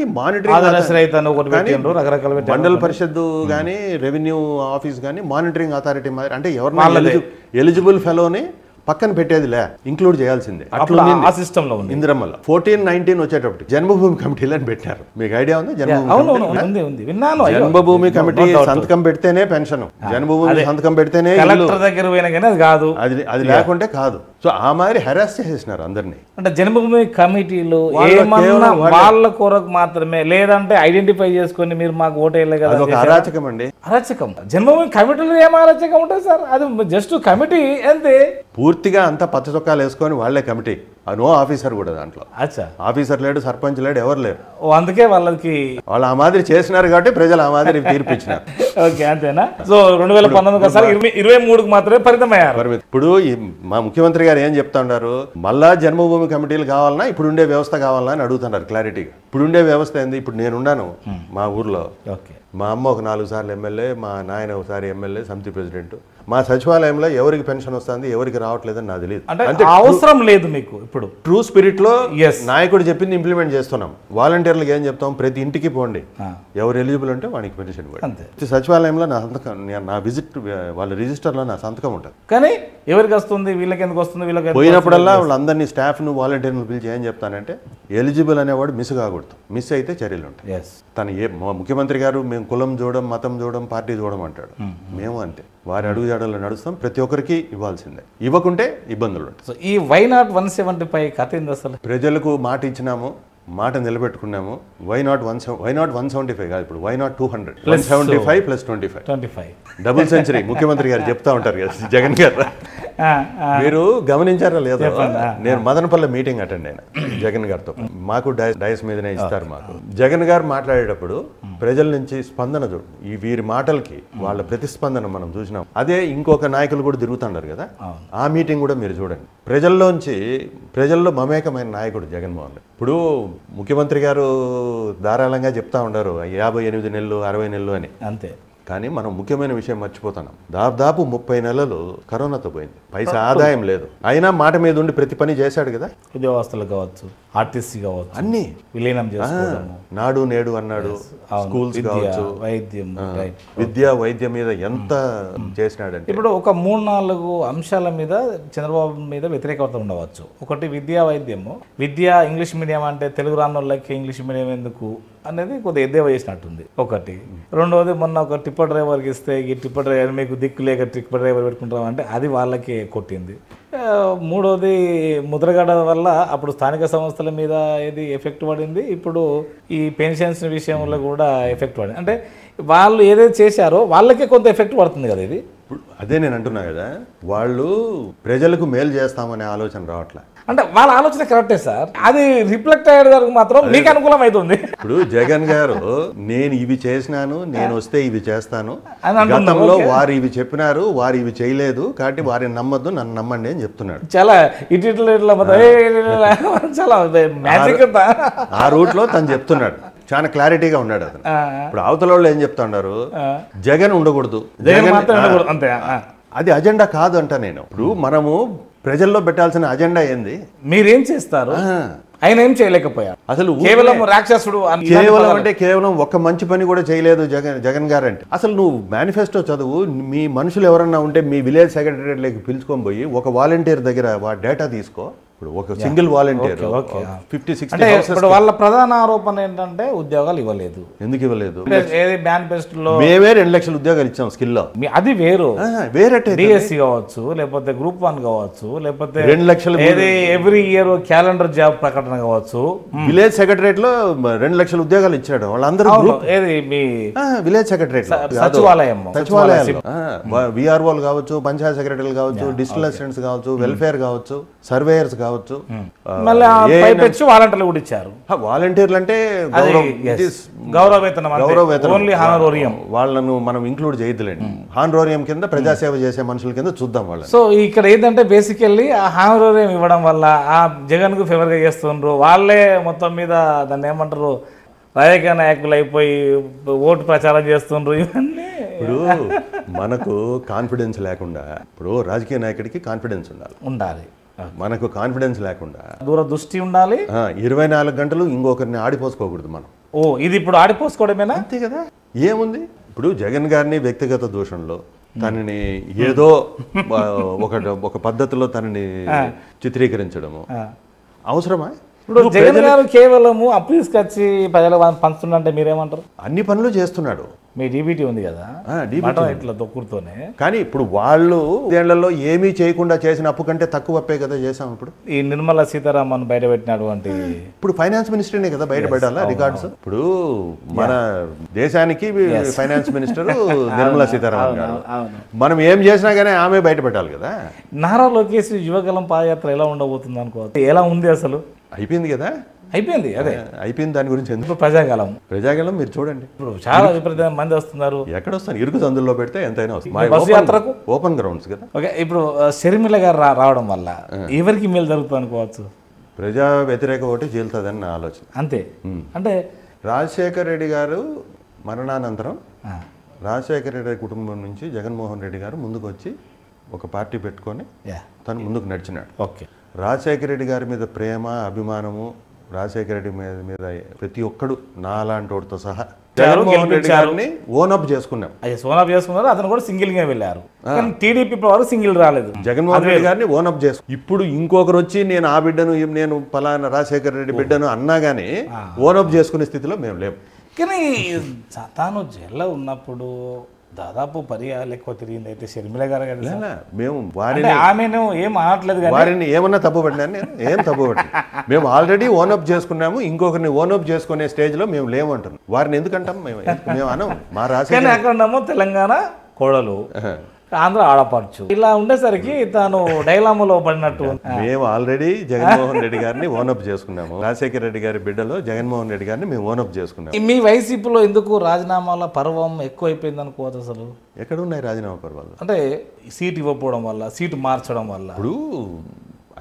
మండల పరిషత్ కానీ రెవెన్యూ ఆఫీస్ కానీ మానిటరింగ్ అథారిటీ మాదిరి, అంటే ఎవరిని ఎలిజిబుల్ ఫెలోని పక్కన పెట్టేదిలే, ఇంక్లూడ్ చేయాల్సిందే. అట్లా ఇందిరమ్మలో 14-19 వచ్చేటప్పుడు జన్మభూమి కమిటీలు అని పెట్టారు. మీకు ఐడియా ఉంది? జన్మభూమి కమిటీ సంతకం పెడితేనే పెన్షన్, జన్మభూమి సంతకం పెడితేనే అది లేకుంటే కాదు. సో ఆ మాదిరి హెరాస్ చేసేసినారు అందరినీ. అంటే జన్మభూమి కమిటీలు వాళ్ళ కొరకు మాత్రమే, లేదంటే ఐడెంటిఫై చేసుకొని మీరు మాకు ఓటేయలే కదా, ఒక అరాచకం అండి. అరాచకం. జన్మభూమి కమిటీలు ఏం అరాచకం ఉంటుంది సార్? అది జస్ట్ కమిటీ అంతే. పూర్తిగా అంతా పచ్చ చొక్కాలు వేసుకొని వాళ్లే కమిటీ, నో ఆఫీసర్ కూడా దాంట్లో. ఆఫీసర్ లేడు, సర్పంచ్ లేడు, ఎవరు లేరు. అందుకే వాళ్ళు ఆ మాదిరి చేసినారు కాబట్టి ప్రజలు ఆ మాదిరి తీర్పిచ్చినారు. ఓకే, అంతేనా? సో 2019 23కు మాత్రమే పరిమితమయ్యారు. ఇప్పుడు మా ముఖ్యమంత్రి గారు ఏం చెప్తా ఉన్నారు? మళ్ళా జన్మభూమి కమిటీలు కావాలన్నా ఇప్పుడుండే వ్యవస్థ కావాలన్నా అని అడుగుతున్నారు క్లారిటీగా. ఇప్పుడుండే వ్యవస్థ ఏంది? ఇప్పుడు నేనున్నాను మా ఊర్లో, మా అమ్మ ఒక 4 సార్లు ఎమ్మెల్యే, మా నాయన ఒకసారి ఎమ్మెల్యే, సమితి ప్రెసిడెంట్. మా సచివాలయంలో ఎవరికి పెన్షన్ వస్తుంది ఎవరికి రావట్లేదని నాకు తెలియదు. అంటే అవసరం లేదు మీకు. ఇప్పుడు ట్రూ స్పిరిట్ లో నాయకుడు చెప్పింది ఇంప్లిమెంట్ చేస్తున్నాం. వాలంటీర్లకు ఏం చెప్తాం? ప్రతి ఇంటికి పోండి, ఎవరు ఎలిజిబుల్ అంటే వానికి పెన్షన్ ఇవ్వండి. సచివాలయంలో నా సంతకం, నా విజిట్ వాళ్ళ రిజిస్టర్లో నా సంతకం ఉంటుంది. కానీ ఎవరికి వస్తుంది, వీళ్ళకి ఎందుకు వస్తుంది? వీళ్ళకి పోయినప్పుడల్లా వాళ్ళందరినీ స్టాఫ్ను వాలంటీర్ను పిలిచి ఏం చెప్తానంటే, ఎలిజిబుల్ అనేవాడు మిస్ కాకూడదు, మిస్ అయితే చర్యలు ఉంటాయి. తను ముఖ్యమంత్రి గారు మేము కులం చూడడం, మతం చూడడం, పార్టీ చూడడం అంటాడు. మేము అంతే, వారి అడుగుజాడల్లో నడుస్తాం, ప్రతి ఒక్కరికి ఇవ్వాల్సిందే, ఇవ్వకుంటే ఇబ్బందులు ఉంటాయి. సో ఈ వై నాట్ 175 కథ ఏంది అసలు? ప్రజలకు మాట ఇచ్చినాము, మాట నిలబెట్టుకున్నాము. వై నాట్ 175 కాదు, ఇప్పుడు వై నాట్ 200, 175 + 25 డబుల్ సెంచరీ ముఖ్యమంత్రి గారు చెప్తా ఉంటారు కదా జగన్ గారు. మీరు గమనించారా లేదా? నేను మదనపల్లి మీటింగ్ అటెండ్ అయినా జగన్ గారితో. మాకు డయస్ మీదనే ఇస్తారు. మాకు జగన్ గారు మాట్లాడేటప్పుడు ప్రజల నుంచి స్పందన చూడు, ఈ వీరి మాటలకి వాళ్ళ ప్రతిస్పందన మనం చూసినాం. అదే ఇంకొక నాయకులు కూడా తిరుగుతున్నారు కదా, ఆ మీటింగ్ కూడా మీరు చూడండి. ప్రజల్లో మమేకమైన నాయకుడు జగన్మోహన్ రెడ్డి. ఇప్పుడు ముఖ్యమంత్రి గారు ధారాళంగా చెప్తా ఉండరు 58 నెలలు 60 నెలలు అని, అంతే. కానీ మనం ముఖ్యమైన విషయం మర్చిపోతున్నాం. దాదాపు 30 నెలలు కరోనాతో పోయింది, పైసా ఆదాయం లేదు. అయినా మాట మీద ఉండి ప్రతి పని చేశాడు కదా. ఉద్యోగస్తులు కావచ్చు, ఆర్టీసీ కావచ్చు, అన్ని విలీనం చేసుకోవడం, నాడు నేడు అన్నాడు, స్కూల్స్ కావచ్చు, వైద్యం, వైద్యం మీద ఎంత చేసినాడంటే. ఇప్పుడు ఒక 3-4 అంశాల మీద చంద్రబాబు మీద వ్యతిరేకత ఉండవచ్చు. ఒకటి విద్యా వైద్యము, ఇంగ్లీష్ మీడియం అంటే తెలుగు రాని వాళ్ళకి ఇంగ్లీష్ మీడియం ఎందుకు అనేది కొద్దిగా ఎద్దేవా చేసినట్టుంది ఒకటి. రెండవది, మొన్న ఒక టిప్పర్ డ్రైవర్కి ఇస్తే ఈ టిప్పర్ డ్రైవర్ మీకు దిక్కు లేక టిప్పర్ డ్రైవర్ పెట్టుకుంటాం అంటే అది వాళ్ళకి కొట్టింది. మూడవది, ముద్రగడ వల్ల అప్పుడు స్థానిక సంస్థల మీద ఏది ఎఫెక్ట్ పడింది, ఇప్పుడు ఈ పెన్షన్స్ విషయంలో కూడా ఎఫెక్ట్ పడింది. అంటే వాళ్ళు ఏదైతే చేశారో వాళ్ళకే కొంత ఎఫెక్ట్ పడుతుంది కదా ఇది. అదే నేను అంటున్నా కదా, వాళ్ళు ప్రజలకు మేలు చేస్తామనే ఆలోచన రావట్లే. అంటే వాళ్ళ ఆలోచన కరెక్టే సార్, అది రిఫ్లెక్ట్ అయ్యే వరకు మాత్రం మీకు అనుకూలం అవుతుంది. ఇప్పుడు జగన్ గారు నేను ఇవి చేసినాను, నేను వస్తే ఇవి చేస్తాను, గతంలో వారు ఇవి చెప్పినారు, వారు ఇవి చేయలేదు కాబట్టి వారిని నమ్మద్దు, నన్ను నమ్మండి అని చెప్తున్నాడు. చాలా చాలా మ్యాజిక్ ఆ రూట్ లో తను చెప్తున్నాడు, చాలా క్లారిటీగా ఉన్నాడు అతను. ఇప్పుడు అవతల వాళ్ళు ఏం చెప్తా ఉన్నారు, జగన్ ఉండకూడదు, అది అజెండా కాదు అంట నేను. ఇప్పుడు మనము ప్రజల్లో పెట్టాల్సిన అజెండా ఏంది? మీరేం చేస్తారు, ఆయన ఏం చేయలేకపోయారు. అసలు కేవలం రాక్షసుడు, కేవలం అంటే కేవలం ఒక్క మంచి పని కూడా చేయలేదు జగన్ గారు అంటే. అసలు నువ్వు మేనిఫెస్టో చదువు, మీ మనుషులు ఎవరన్నా ఉంటే మీ విలేజ్ సెక్రటరీలోకి పిలుచుకొని పోయి ఒక వాలంటీర్ దగ్గర డేటా తీసుకో. ఇప్పుడు ఒక సింగిల్ వాలంటీర్ 50-60 వాళ్ళ ప్రధాన ఆరోపణ ఏంటంటే ఉద్యోగాలు ఇవ్వలేదు. ఎందుకు ఇవ్వలేదు? మేనిఫెస్టోలో మేమే 2 లక్షల ఉద్యోగాలు ఇచ్చాం స్కిల్లో. అది వేరే డిఎస్సి కావచ్చు, లేకపోతే గ్రూప్ 1 కావచ్చు, లేకపోతే 2 లక్షలు ఎవ్రీ ఇయర్ క్యాలెండర్ జాబ్ ప్రకటన కావచ్చు. విలేజ్ సెక్రటరేట్ లో 2 లక్షల ఉద్యోగాలు ఇచ్చాడు వాళ్ళందరూ. ఏది మీ విలేజ్ సెక్రటరేట్ సచివాలయం, విఆర్ఓలు కావచ్చు, పంచాయత్ సెక్రటరీలు కావచ్చు, డిజిటల్ అసిస్టెంట్స్ కావచ్చు, వెల్ఫేర్ కావచ్చు, సర్వేయర్స్ కావచ్చు, వాలంటీర్లు కూడా ఇచ్చారు. వాలంటీర్లు అంటే వాళ్ళను మనం ఇంక్లూడ్ చేయదులేండి. హానరోరియం కింద ప్రజాసేవ చేసే మనుషుల కింద చూద్దాం వాళ్ళని. సో ఇక్కడ ఏంటంటే బేసికల్లీ ఆ హానరోరియం ఇవ్వడం వల్ల ఆ జగన్ కు ఫేవర్ గా చేస్తుండ్రు వాళ్ళే. మొత్తం మీద దాన్ని ఏమంటారు, రాజకీయ నాయకులు అయిపోయి ఓటు ప్రచారం చేస్తుండ్రు ఇవన్నీ. ఇప్పుడు మనకు కాన్ఫిడెన్స్ లేకుండా, ఇప్పుడు రాజకీయ నాయకుడికి కాన్ఫిడెన్స్ ఉండాలి, మనకు కాన్ఫిడెన్స్ లేకుండా దూరదృష్టి ఉండాలి. 24 గంటలు ఇంకొకరిని ఆడిపోసుకోకూడదు మనం. ఇది ఇప్పుడు ఆడిపోసుకోవడమేనా? అంతే కదా, ఏముంది. ఇప్పుడు జగన్ గారిని వ్యక్తిగత దూషణలో తనని ఏదో ఒక పద్ధతిలో తనని చిత్రీకరించడము అవసరమా? ఇప్పుడు జగన్ గారు కేవలము అప్పు తీసుకొచ్చి ప్రజలు పంచుతుండే మీరేమంటారు? అన్ని పనులు చేస్తున్నాడు. మీ డీబీటీ ఉంది కదా, ఇట్లా దొక్కుడుతోనే. కానీ ఇప్పుడు వాళ్ళు ఏళ్లలో ఏమీ చేయకుండా చేసిన అప్పు కంటే తక్కువ అప్పే కదా చేసాం. ఇప్పుడు ఈ నిర్మలా సీతారామన్ బయట పెట్టినటువంటి, ఇప్పుడు ఫైనాన్స్ మినిస్టర్నే కదా బయట పెట్టాలా రికార్డ్స్. ఇప్పుడు మన దేశానికి ఫైనాన్స్ మినిస్టర్ నిర్మలా సీతారామన్ గారు. మనం ఏం చేసినా కానీ ఆమె బయట పెట్టాలి కదా. నారా లోకేష్ యువగలం పాదయాత్ర ఎలా ఉండబోతుంది అనుకోవచ్చు, ఎలా ఉంది అసలు? అయిపోయింది కదా, అయిపోయింది. అదే అయిపోయింది. దాని గురించి ఎందుకు ప్రజాగలం మీరు చూడండి, ఇప్పుడు చాలా విపరీతమైన మంది వస్తున్నారు. ఎక్కడ వస్తారు? ఇరుకు సందుల్లో పెడితే ఎంతైనా వస్తుంది. బస్సు యాత్రకు ఓపెన్ గ్రౌండ్స్ కదా. ఓకే, ఇప్పుడు షర్మిల గారు రావడం వల్ల ఎవరికి మేలు జరుగుతుంది అనుకోవచ్చు? ప్రజా వ్యతిరేక ఓటు చీలుతుందని నా ఆలోచన. అంతే. అంటే రాజశేఖర రెడ్డి గారు మరణానంతరం రాజశేఖర రెడ్డి కుటుంబం నుంచి జగన్మోహన్ రెడ్డి గారు ముందుకు వచ్చి ఒక పార్టీ పెట్టుకొని తను ముందుకు నడిచినాడు. ఓకే, రాజశేఖర రెడ్డి గారి మీద ప్రేమ, అభిమానము, రాజశేఖర రెడ్డి మీద ప్రతి ఒక్కడు నాలాంటి వాడితో సహా జగన్మోహన్ రెడ్డి గారిని ఓనప్ చేసుకున్నాం. ఓనప్ చేసుకున్నారు. అతను కూడా సింగిల్ గా వెళ్ళారు. టీడీపీ వారు సింగిల్ రాలేదు. జగన్మోహన్ రెడ్డి గారిని ఓనప్ చేసుకు. ఇప్పుడు ఇంకొకరు వచ్చి నేను ఆ బిడ్డను, నేను పలానా రాజశేఖర రెడ్డి బిడ్డను అన్నా గానీ ఓనప్ చేసుకునే స్థితిలో మేము లేము. కానీ తాను జైల్లో ఉన్నప్పుడు దాదాపు పర్యాలు ఎక్కువ తిరిగింది అయితే షర్మిల గారు. మేము వారిని ఆమెను ఏం అనట్లేదు, వారిని ఏమన్నా తప్పు పడినాను నేను? ఏం తప్పు పట్టిన? మేము ఆల్రెడీ ఓనప్ చేసుకున్నాము. ఇంకొకరిని ఓనప్ చేసుకునే స్టేజ్ లో మేము లేమంటున్నాం. వారిని ఎందుకంటాం? మేము అనం. మా రాజకీయ అక్కడ ఉన్నాము తెలంగాణ కోడలు, ఆంధ్ర ఆడపడుచు, ఇలా ఉండేసరికి తాను డైలామాలో పడినట్టు. మేము ఆల్రెడీ జగన్మోహన్ రెడ్డి గారిని ఓనప్ చేసుకున్నాము. రాజశేఖర రెడ్డి గారి బిడ్డలో జగన్మోహన్ రెడ్డి గారిని మేము ఓనప్ చేసుకున్నాము. మీ వైసీపీలో ఎందుకు రాజీనామాల పర్వం ఎక్కువైపోయింది అనుకోవచ్చు? అసలు ఎక్కడ ఉన్నాయి రాజీనామా పర్వాలు? అంటే సీటు ఇవ్వకపోవడం వల్ల, సీటు మార్చడం వల్ల. ఇప్పుడు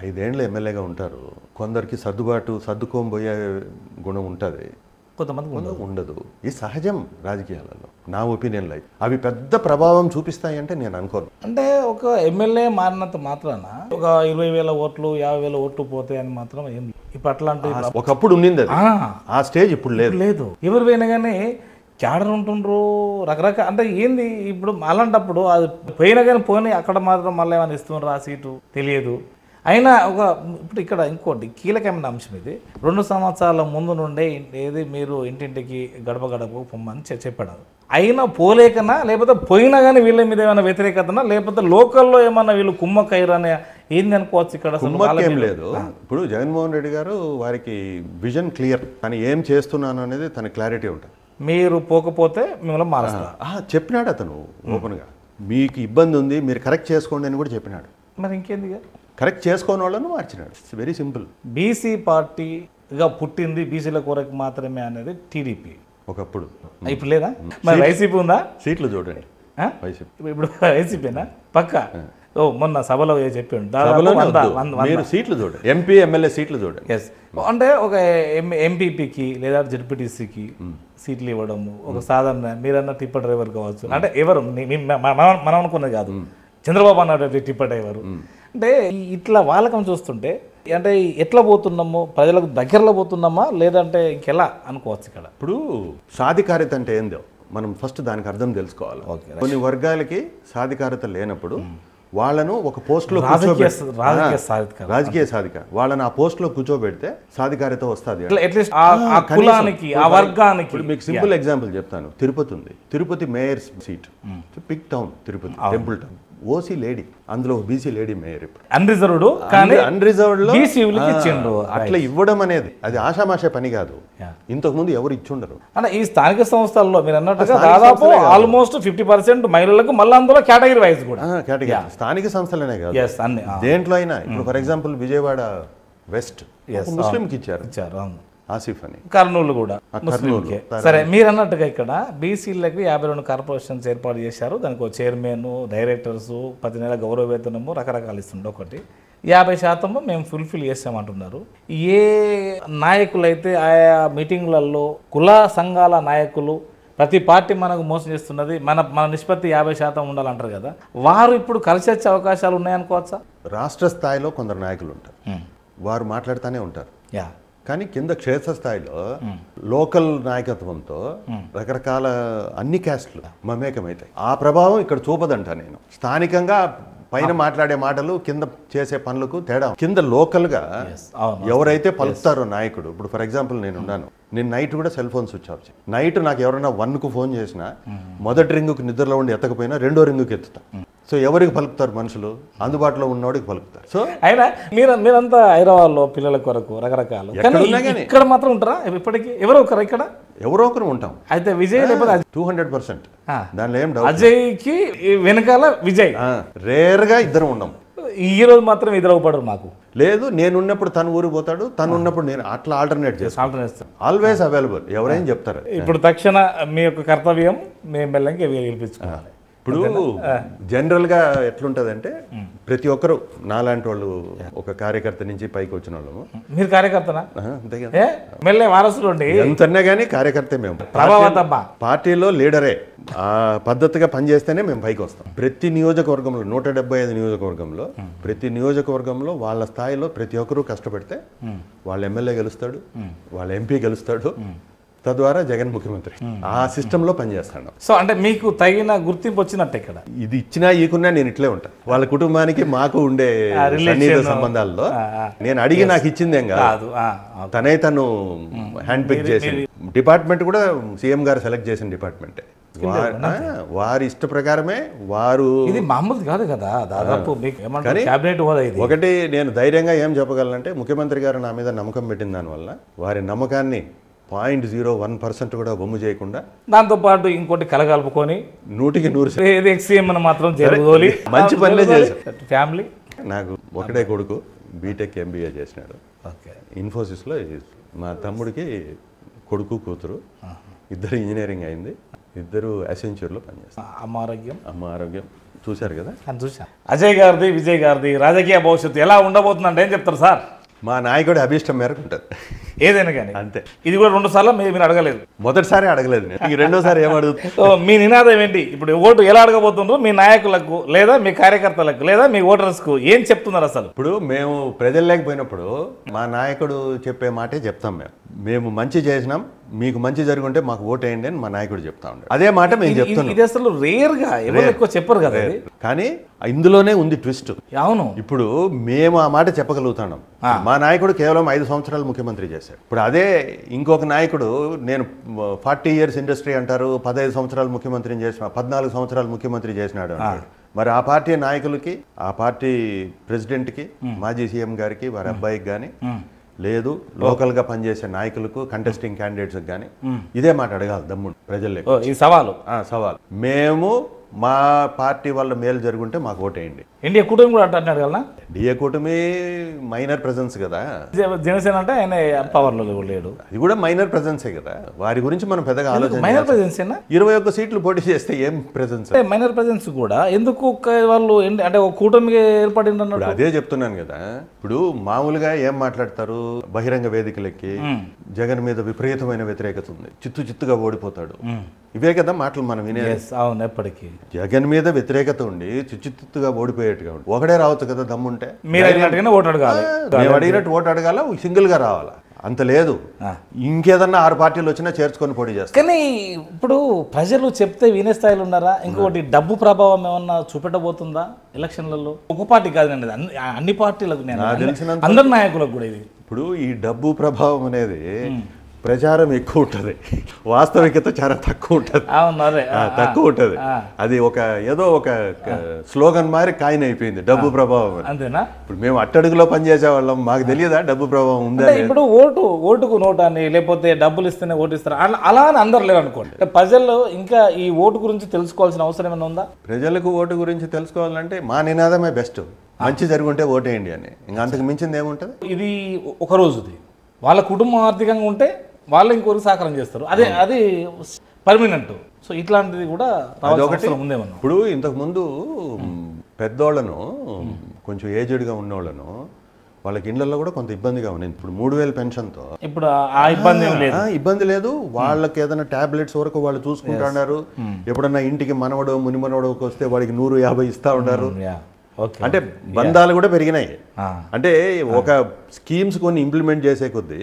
5 ఏళ్ళు ఎమ్మెల్యేగా ఉంటారు. కొందరికి సర్దుకోబోయే గుణం ఉంటుంది, కొంతమంది ఉండదు. ఇది సహజం రాజకీయాలలో. నా ఒపీనియన్లో అవి పెద్ద ప్రభావం చూపిస్తాయి అంటే నేను అనుకోను. అంటే ఒక ఎమ్మెల్యే మారినంత మాత్రాన ఒక 20,000 ఓట్లు 50,000 ఓట్లు పోతాయి అని మాత్రం ఏం ఇప్పుడు అట్లాంటి ఒకప్పుడు ఉండింది అది. ఆ స్టేజ్ ఇప్పుడు లేదు. ఎవరు పోయినా కానీ క్యాడర్ ఉంటుండ్రు రకరకాల. అంటే ఏంది ఇప్పుడు అలాంటప్పుడు అది పోయినా కానీ పోయినా అక్కడ మాత్రం మళ్ళీ ఏమైనా ఇస్తున్నారు ఆ సీటు తెలియదు. అయినా ఇప్పుడు ఇక్కడ ఇంకోటి కీలకమైన అంశం ఇది. 2 సంవత్సరాల ముందు నుండే ఏది మీరు ఇంటింటికి గడప గడప పొమ్మని చెప్పాడు. అయినా పోలేకనా, లేకపోతే పోయినా కానీ వీళ్ళ మీద ఏమైనా వ్యతిరేకతనా, లేకపోతే లోకల్లో ఏమన్నా వీళ్ళు కుమ్మకైరనే ఏంది అనుకోవచ్చు? ఇక్కడ ఏం లేదు. ఇప్పుడు జగన్మోహన్ రెడ్డి గారు వారికి విజన్ క్లియర్, తను ఏం చేస్తున్నాను అనేది తన క్లారిటీ ఉంటుంది. మీరు పోకపోతే మిమ్మల్ని మారుస్తా చెప్పినాడు అతను ఓపెన్గా. మీకు ఇబ్బంది ఉంది, మీరు కరెక్ట్ చేసుకోండి అని కూడా చెప్పినాడు. మరి ఇంకేంది, కరెక్ట్ చేసుకోని వాళ్ళను మార్చినాడు. It's very simple. బీసీ పార్టీగా పుట్టింది బీసీల కొరకు మాత్రమే అనేది టీడీపీ ఒకప్పుడు. ఇప్పుడు లేదా? మరి వైసీపీ ఉందా? సీట్లు చూడండి. ఇప్పుడు వైసీపీనా పక్క? మొన్న సభలో చెప్పాడు మీరు సీట్లు చూడండి, ఎంపీ ఎమ్మెల్యే సీట్లు చూడండి. ఎస్, అంటే ఒక ఎంపీపీకి లేదా జెడ్పీటీసీకి సీట్లు ఇవ్వడము, ఒక సాధారణ మీరన్న టిప్పర్ డ్రైవర్ కావచ్చు, అంటే ఎవరు మనం అనుకున్నది కాదు, చంద్రబాబు అన్నటువంటి టిప్పర్ డ్రైవరు. అంటే ఇట్లా వాళ్ళకం చూస్తుంటే అంటే ఎట్లా పోతున్నామో, ప్రజలకు దగ్గరలో పోతున్నామా లేదంటే ఇంకెలా అనుకోవచ్చు? ఇక్కడ ఇప్పుడు సాధికారిత అంటే ఏందో మనం ఫస్ట్ దానికి అర్థం తెలుసుకోవాలి. కొన్ని వర్గాలకి సాధికారత లేనప్పుడు వాళ్ళను ఒక పోస్ట్లో రాజకీయ సాధికార వాళ్ళని ఆ పోస్ట్లో కూర్చోబెడితే సాధికారత వస్తుంది. మీకు సింపుల్ ఎగ్జాంపుల్ చెప్తాను. తిరుపతి ఉంది. Tirupati mayor seat, big town Tirupati, temple town. OC lady, అందులో బీసీ లేడీ మేయర్. ఇప్పుడు అన్రిజర్వ్డ్ అట్లా ఇవ్వడం అనేది అది ఆషామాషా పని కాదు. ఇంతకు ముందు ఎవరు ఇచ్చుండరు. అంటే ఈ స్థానిక సంస్థల్లో మీరు అన్నట్టుగా దాదాపు ఆల్మోస్ట్ 50% మహిళలకు, మళ్ళీ అందులో కేటగిరీ వైజ్ కూడా కేటగిరీ స్థానిక సంస్థలనే కాదు, దేంట్లో అయినా. ఇప్పుడు ఫర్ ఎగ్జాంపుల్ విజయవాడ వెస్ట్ ముస్లింకి ఇచ్చారు, ఆసిఫ్ అని. కర్నూలు కూడా. సరే, మీరు అన్నట్టుగా ఇక్కడ బీసీలకి 52 కార్పొరేషన్స్ ఏర్పాటు చేశారు. దానికి ఒక చైర్మన్, డైరెక్టర్స్, 10 నెలల గౌరవ వేతనము, రకరకాలు ఇస్తుండే ఒకటి. 50% మేము ఫుల్ఫిల్ చేస్తామంటున్నారు. ఏ నాయకులైతే ఆయా మీటింగ్లలో కుల సంఘాల నాయకులు ప్రతి పార్టీ మనకు మోసం చేస్తున్నది, మన నిష్పత్తి 50% ఉండాలంటారు కదా, వారు ఇప్పుడు కలిసి వచ్చే అవకాశాలు ఉన్నాయనుకోవచ్చా? రాష్ట్ర స్థాయిలో కొందరు నాయకులు ఉంటారు, వారు మాట్లాడుతూనే ఉంటారు. కానీ కింద క్షేత్రస్థాయిలో లోకల్ నాయకత్వంతో రకరకాల అన్ని క్యాస్ట్లు మమేకమవుతాయి. ఆ ప్రభావం ఇక్కడ చూపదంట. నేను స్థానికంగా పైన మాట్లాడే మాటలు కింద చేసే పనులకు తేడా. కింద లోకల్గా ఎవరైతే పలుకుతారో నాయకుడు, ఇప్పుడు ఫర్ ఎగ్జాంపుల్ నేను నైట్ కూడా సెల్ ఫోన్ స్విచ్ ఆఫ్ చేయి. నైట్ నాకు ఎవరైనా 1కు ఫోన్ చేసినా మొదటి రింగుకు నిద్రలో ఉండి ఎత్తకపోయినా రెండో రింగుకి ఎత్తుతా. సో ఎవరికి పలుకుతారు? మనుషులు అందుబాటులో ఉన్నవాడికి పలుకుతారు. సో అయినా మీరంతా హైదరాబాద్లో పిల్లల కొరకు రకరకాలు, ఇక్కడ మాత్రం ఉంటారా ఇప్పటికీ? ఎవరో ఒకరు ఇక్కడ ఎవరో ఒకరు ఉంటాం. అయితే విజయ్ లేకపోతే 200% దానిలో ఏం డౌట్. అజయ్కి వెనకాల విజయ్, రేర్ గా ఇద్దరు ఉన్నాం. ఈ రోజు మాత్రం ఇద్దరు పడరు. మాకు లేదు, నేను ఉన్నప్పుడు తను ఊరికి పోతాడు, తను ఉన్నప్పుడు నేను అట్లా ఆల్టర్నేట్ చేస్తాను. Always available. ఎవరైనా చెప్తారు. ఇప్పుడు తక్షణ మీ యొక్క కర్తవ్యం మీ ఎమ్మెల్యేకి గెలిపించుకోవాలి. ఇప్పుడు జనరల్ గా ఎట్లుంటదంటే ప్రతి ఒక్కరు నాలాంటి వాళ్ళు ఒక కార్యకర్త నుంచి పైకి వచ్చిన వాళ్ళము. మీరు కార్యకర్తనా? ఎమ్మెల్యే వారసులు ఎంతన్నా కానీ కార్యకర్తే. మేము పార్టీలో లీడరే. ఆ పద్ధతిగా పనిచేస్తేనే మేము పైకి వస్తాం. ప్రతి నియోజకవర్గంలో 175 నియోజకవర్గంలో ప్రతి నియోజకవర్గంలో వాళ్ళ స్థాయిలో ప్రతి ఒక్కరూ కష్టపడితే వాళ్ళ ఎమ్మెల్యే గెలుస్తాడు, వాళ్ళ ఎంపీ గెలుస్తాడు, తద్వారా జగన్ ముఖ్యమంత్రి. ఆ సిస్టమ్ లో పనిచేస్తాను. సో అంటే మీకు తగిన గుర్తింపు వచ్చినట్టు ఇక్కడ ఇది ఇచ్చినా ఈకున్నా నేను ఇట్లే ఉంటాను. వాళ్ళ కుటుంబానికి మాకు ఉండే సన్నిహిత సంబంధాల్లో నేను అడిగి నాకు ఇచ్చిందేం కాదు, తను హ్యాండ్ పిక్ చేసి. డిపార్ట్మెంట్ కూడా సీఎం గారు సెలెక్ట్ చేసిన డిపార్ట్మెంటే. వారి ఇష్ట ప్రకారమే వారు. ఇది మామూలు కాదు కదా, దాదాపు క్యాబినెట్ హోదా ఇది. ఒకటి నేను ధైర్యంగా ఏం చెప్పగలనంటే, ముఖ్యమంత్రి గారు నా మీద నమ్మకం పెట్టిన దానివల్ల వారి నమ్మకాన్ని 0.01% కూడా బొమ్ము చేయకుండా, దాంతో పాటు ఇంకోటి కలగలుపుకొని 100% మాత్రం జరుగుదోలి మంచి పనులే చేశారు. ఫ్యామిలీ నాకు ఒకటే కొడుకు, బీటెక్ MBA చేసినాడు. ఇన్ఫోసిస్లో. మా తమ్ముడికి కొడుకు కూతురు, ఇద్దరు ఇంజనీరింగ్ అయింది, ఇద్దరు అసెంచర్లో పనిచేస్తారు. అమ్మ ఆరోగ్యం చూశారు కదా. చూసా. అజయ్ గారిది విజయ్ గారిది రాజకీయ భవిష్యత్తు ఎలా ఉండబోతుందంటే ఏం చెప్తారు సార్? మా నాయకుడి అభిష్టం మేరకు ఉంటుంది ఏదైనా కానీ. అంతే. ఇది కూడా 2 సార్లు మీరు అడగలేదు. మొదటిసారి అడగలేదు నేను, రెండోసారి ఏం అడుగుతుంది? మీ నినాదం ఏంటి ఇప్పుడు? ఓటు ఎలా అడగబోతుండ్రో మీ నాయకులకు లేదా మీ కార్యకర్తలకు లేదా మీ ఓటర్స్కు ఏం చెప్తున్నారు అసలు? ఇప్పుడు మేము ప్రజలు లేకపోయినప్పుడు మా నాయకుడు చెప్పే మాటే చెప్తాం. మేము మంచి చేసినాం, మీకు మంచి జరుగుంటే మాకు ఓటేయండి అని మా నాయకుడు చెప్తా ఉంటాడు. అదే మాట మేము చెప్తున్నాం. ఇది అసలు రేర్ గా ఎవరు ఎక్కువ చెప్పరు కదా. కానీ ఇందులోనే ఉంది ట్విస్ట్. అవును. ఇప్పుడు మేము ఆ మాట చెప్పగలుగుతున్నాం. మా నాయకుడు కేవలం 5 సంవత్సరాలు ముఖ్యమంత్రి చేశాడు. ఇప్పుడు అదే ఇంకొక నాయకుడు, నేను 40 years ఇండస్ట్రీ అంటారు, 15 సంవత్సరాలు ముఖ్యమంత్రిని చేసిన, 14 సంవత్సరాలు ముఖ్యమంత్రి చేసినాడు అంటాడు. మరి ఆ పార్టీ నాయకులకి, ఆ పార్టీ ప్రెసిడెంట్కి, మాజీ సీఎం గారికి, వారి అబ్బాయికి కానీ, లేదు లోకల్ గా పనిచేసే నాయకులకు, కంటెస్టింగ్ క్యాండిడేట్స్ కానీ ఇదే మాట అడగాలి దమ్ముడు ప్రజల్లో. ఈ సవాలు మేము మా పార్టీ వల్ల మేలు జరుగుంటే మాకు ఓటేయండి. ఇండియా కూటమి కూడా అంటున్నాడు కదా. ఇండియా కూటమి మైనర్ ప్రెజెన్స్ కదా. జనసేన అంటే ఆయన పవర్ లో లేడు, అది కూడా మైనర్ ప్రెజెన్సే కదా. వారి గురించి మనం పెద్దగా ఆలోచన. మైనర్ ప్రెజెన్స్ 21 సీట్లు పోటీ చేస్తే ఏం ప్రెజెన్స్? మైనర్ ప్రెజెన్స్ కూడా ఎందుకు వాళ్ళు అంటే ఒక కూటమి ఏర్పడింది అన్నాడు. అదే చెప్తున్నాను కదా. ఇప్పుడు మామూలుగా ఏం మాట్లాడతారు, బహిరంగ వేదికలకి జగన్ మీద విపరీతమైన వ్యతిరేకత ఉంది, చిత్తుగా ఓడిపోతాడు, ఇవే కదా మాటలు మనం వినేది. అవును. ఎప్పటికీ జగన్ మీద వ్యతిరేకత ఉండి చిత్తుగా ఓడిపోయేట్టుగా ఉండి ఒకడే రావచ్చు కదా దమ్ముంటే. మీరు అడిగినట్టుగానే ఓటు అడగాలి, మేము అడిగినట్టు ఓటు అడగాల, సింగిల్ గా రావాలా. అంత లేదు, ఇంకేదన్నా 6 పార్టీలు వచ్చినా చేర్చుకొని పోటీ చేస్తారు. కానీ ఇప్పుడు ప్రజలు చెప్తే వినే స్థాయిలో ఉన్నారా? ఇంకొకటి డబ్బు ప్రభావం ఏమన్నా చూపెట్టబోతుందా ఎలక్షన్లలో? ఒక పార్టీ కాదండి, అన్ని పార్టీలకు, అందరి నాయకులకు కూడా. ఇది ఇప్పుడు ఈ డబ్బు ప్రభావం అనేది ప్రచారం ఎక్కువ ఉంటుంది, వాస్తవికత చాలా తక్కువ ఉంటుంది. తక్కువ ఉంటుంది. అది ఏదో ఒక స్లోగన్ మారి కాయిన్ అయిపోయింది డబ్బు ప్రభావం. అంతేనా? ఇప్పుడు మేము అట్టడుగులో పనిచేసే వాళ్ళం, మాకు తెలియదా డబ్బు ప్రభావం ఉందా? ఇప్పుడు ఓటుకు నోటు అని, లేకపోతే డబ్బులు ఇస్తేనే ఓటు ఇస్తారు అలా అని అందరు లేరు అనుకోండి. ప్రజల్లో ఇంకా ఈ ఓటు గురించి తెలుసుకోవాల్సిన అవసరం ఏమైనా ఉందా? ప్రజలకు ఓటు గురించి తెలుసుకోవాలంటే మా నినాదమే బెస్ట్, మంచి జరుగుంటే ఓటేయండి అని. ఇంకా అంతకు మించింది ఏముంటుంది? ఇది ఒక రోజుది. వాళ్ళ కుటుంబం ఆర్థికంగా ఉంటే వాళ్ళు ఇంకోరికి సహకారం చేస్తారు, అది పర్మనెంట్. సో ఇట్లాంటిది కూడా ఉందేమన్నా. ఇప్పుడు ఇంతకు ముందు పెద్దోళ్లను కొంచెం ఏజ్డ్గా ఉన్నోళ్ళను వాళ్ళకి ఇళ్లలో కూడా కొంత ఇబ్బందిగా ఉంది. ఇప్పుడు 3000 పెన్షన్తో ఇప్పుడు ఆ ఇబ్బంది ఏం లేదు. ఇబ్బంది లేదు. వాళ్ళకి ఏదైనా టాబ్లెట్స్ వరకు వాళ్ళు చూసుకుంటున్నారు. ఎప్పుడన్నా ఇంటికి మనవడు మునిమనవడుకి వస్తే వాడికి 150 ఇస్తా ఉన్నారు. అంటే బంధాలు కూడా పెరిగినాయి. అంటే ఒక స్కీమ్స్ కొన్ని ఇంప్లిమెంట్ చేసే కొద్దీ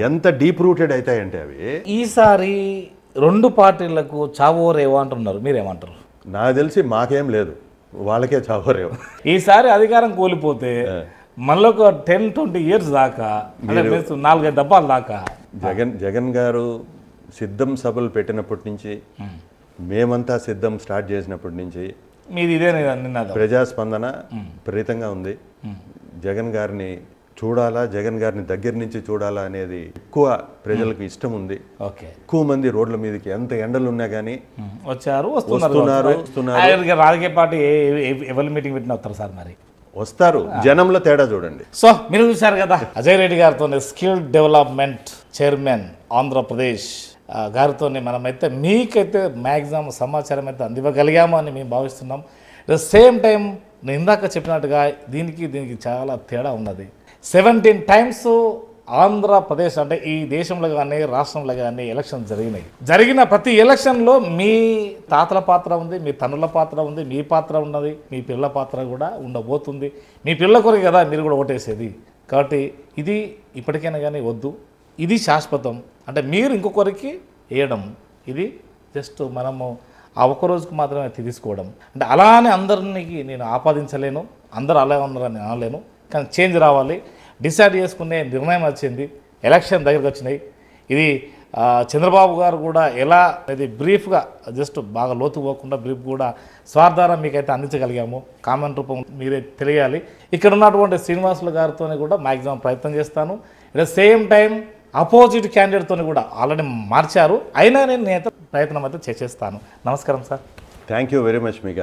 ఎంత డీప్ రూటెడ్ అవుతాయంటే అవి. ఈసారి 2 పార్టీలకు చావోరేవో అంటున్నారు, మీరేమంటారు? నాకు తెలిసి మాకేం లేదు, వాళ్ళకే చావోరేవో. ఈసారి అధికారం కోల్పోతే మళ్ళీ ఒక 10-20 ఇయర్స్ దాకా, 4-5 దఫాల దాకా జగన్ గారు సిద్ధం సభలు పెట్టినప్పటి నుంచి, మేమంతా సిద్ధం స్టార్ట్ చేసినప్పటి నుంచి మీది ఇదే నిన్నది ప్రజాస్పందన విపరీతంగా ఉంది. జగన్ గారిని చూడాలా, జగన్ గారిని దగ్గర నుంచి చూడాలా అనేది ఎక్కువ ప్రజలకు ఇష్టం ఉంది. ఎక్కువ మంది రోడ్ల మీదకి ఎంత ఎండలు ఉన్నా కానీ వస్తున్నారు. రాజకీయ పార్టీ ఎవరి మీటింగ్ పెట్టిన వస్తారు సార్, మరి వస్తారు. జనంలో తేడా చూడండి. సో మీరు చూశారు కదా, అజయ్ రెడ్డి గారితో స్కిల్ డెవలప్మెంట్ చైర్మన్ ఆంధ్రప్రదేశ్ గారితో మనమైతే మీకైతే మ్యాక్సిమం సమాచారం అయితే అందివ్వగలిగాము అని మేము భావిస్తున్నాం. అట్ ద సేమ్ టైం నేను ఇందాక చెప్పినట్టుగా దీనికి చాలా తేడా ఉన్నది. 17 times ఆంధ్రప్రదేశ్ అంటే ఈ దేశంలో కానీ రాష్ట్రంలో కానీ ఎలక్షన్ జరిగిన ప్రతి ఎలక్షన్లో మీ తాతల పాత్ర ఉంది, మీ తన్నుల పాత్ర ఉంది, మీ పాత్ర ఉన్నది, మీ పిల్లల పాత్ర కూడా ఉండబోతుంది. మీ పిల్లల కొరకు కదా మీరు కూడా ఓటేసేది. కాబట్టి ఇది ఇప్పటికైనా కానీ వద్దు, ఇది శాశ్వతం. అంటే మీరు ఇంకొకరికి వేయడం ఇది జస్ట్ మనము ఆ ఒక్కరోజుకు మాత్రమే తీసుకోవడం. అంటే అలానే అందరికి నేను ఆపాదించలేను, అందరూ అలా ఉన్నారని అనలేను. కానీ చేంజ్ రావాలి, డిసైడ్ చేసుకునే నిర్ణయం వచ్చింది. ఎలక్షన్ దగ్గరికి వచ్చినాయి. ఇది చంద్రబాబు గారు కూడా ఎలా అనేది బ్రీఫ్గా జస్ట్ బాగా లోతు పోకుండా బ్రీఫ్ కూడా స్వార్థారం మీకైతే అందించగలిగాము. కామెంట్ రూపం మీరే తెలియాలి. ఇక్కడ ఉన్నటువంటి శ్రీనివాసులు గారితో కూడా మ్యాక్సిమం ప్రయత్నం చేస్తాను. At the same time opposite క్యాండిడేట్తో కూడా ఆల్రెడీ మార్చారు, అయినా నేను ప్రయత్నం అయితే చేసేస్తాను. నమస్కారం sir. Thank you very much మీకు.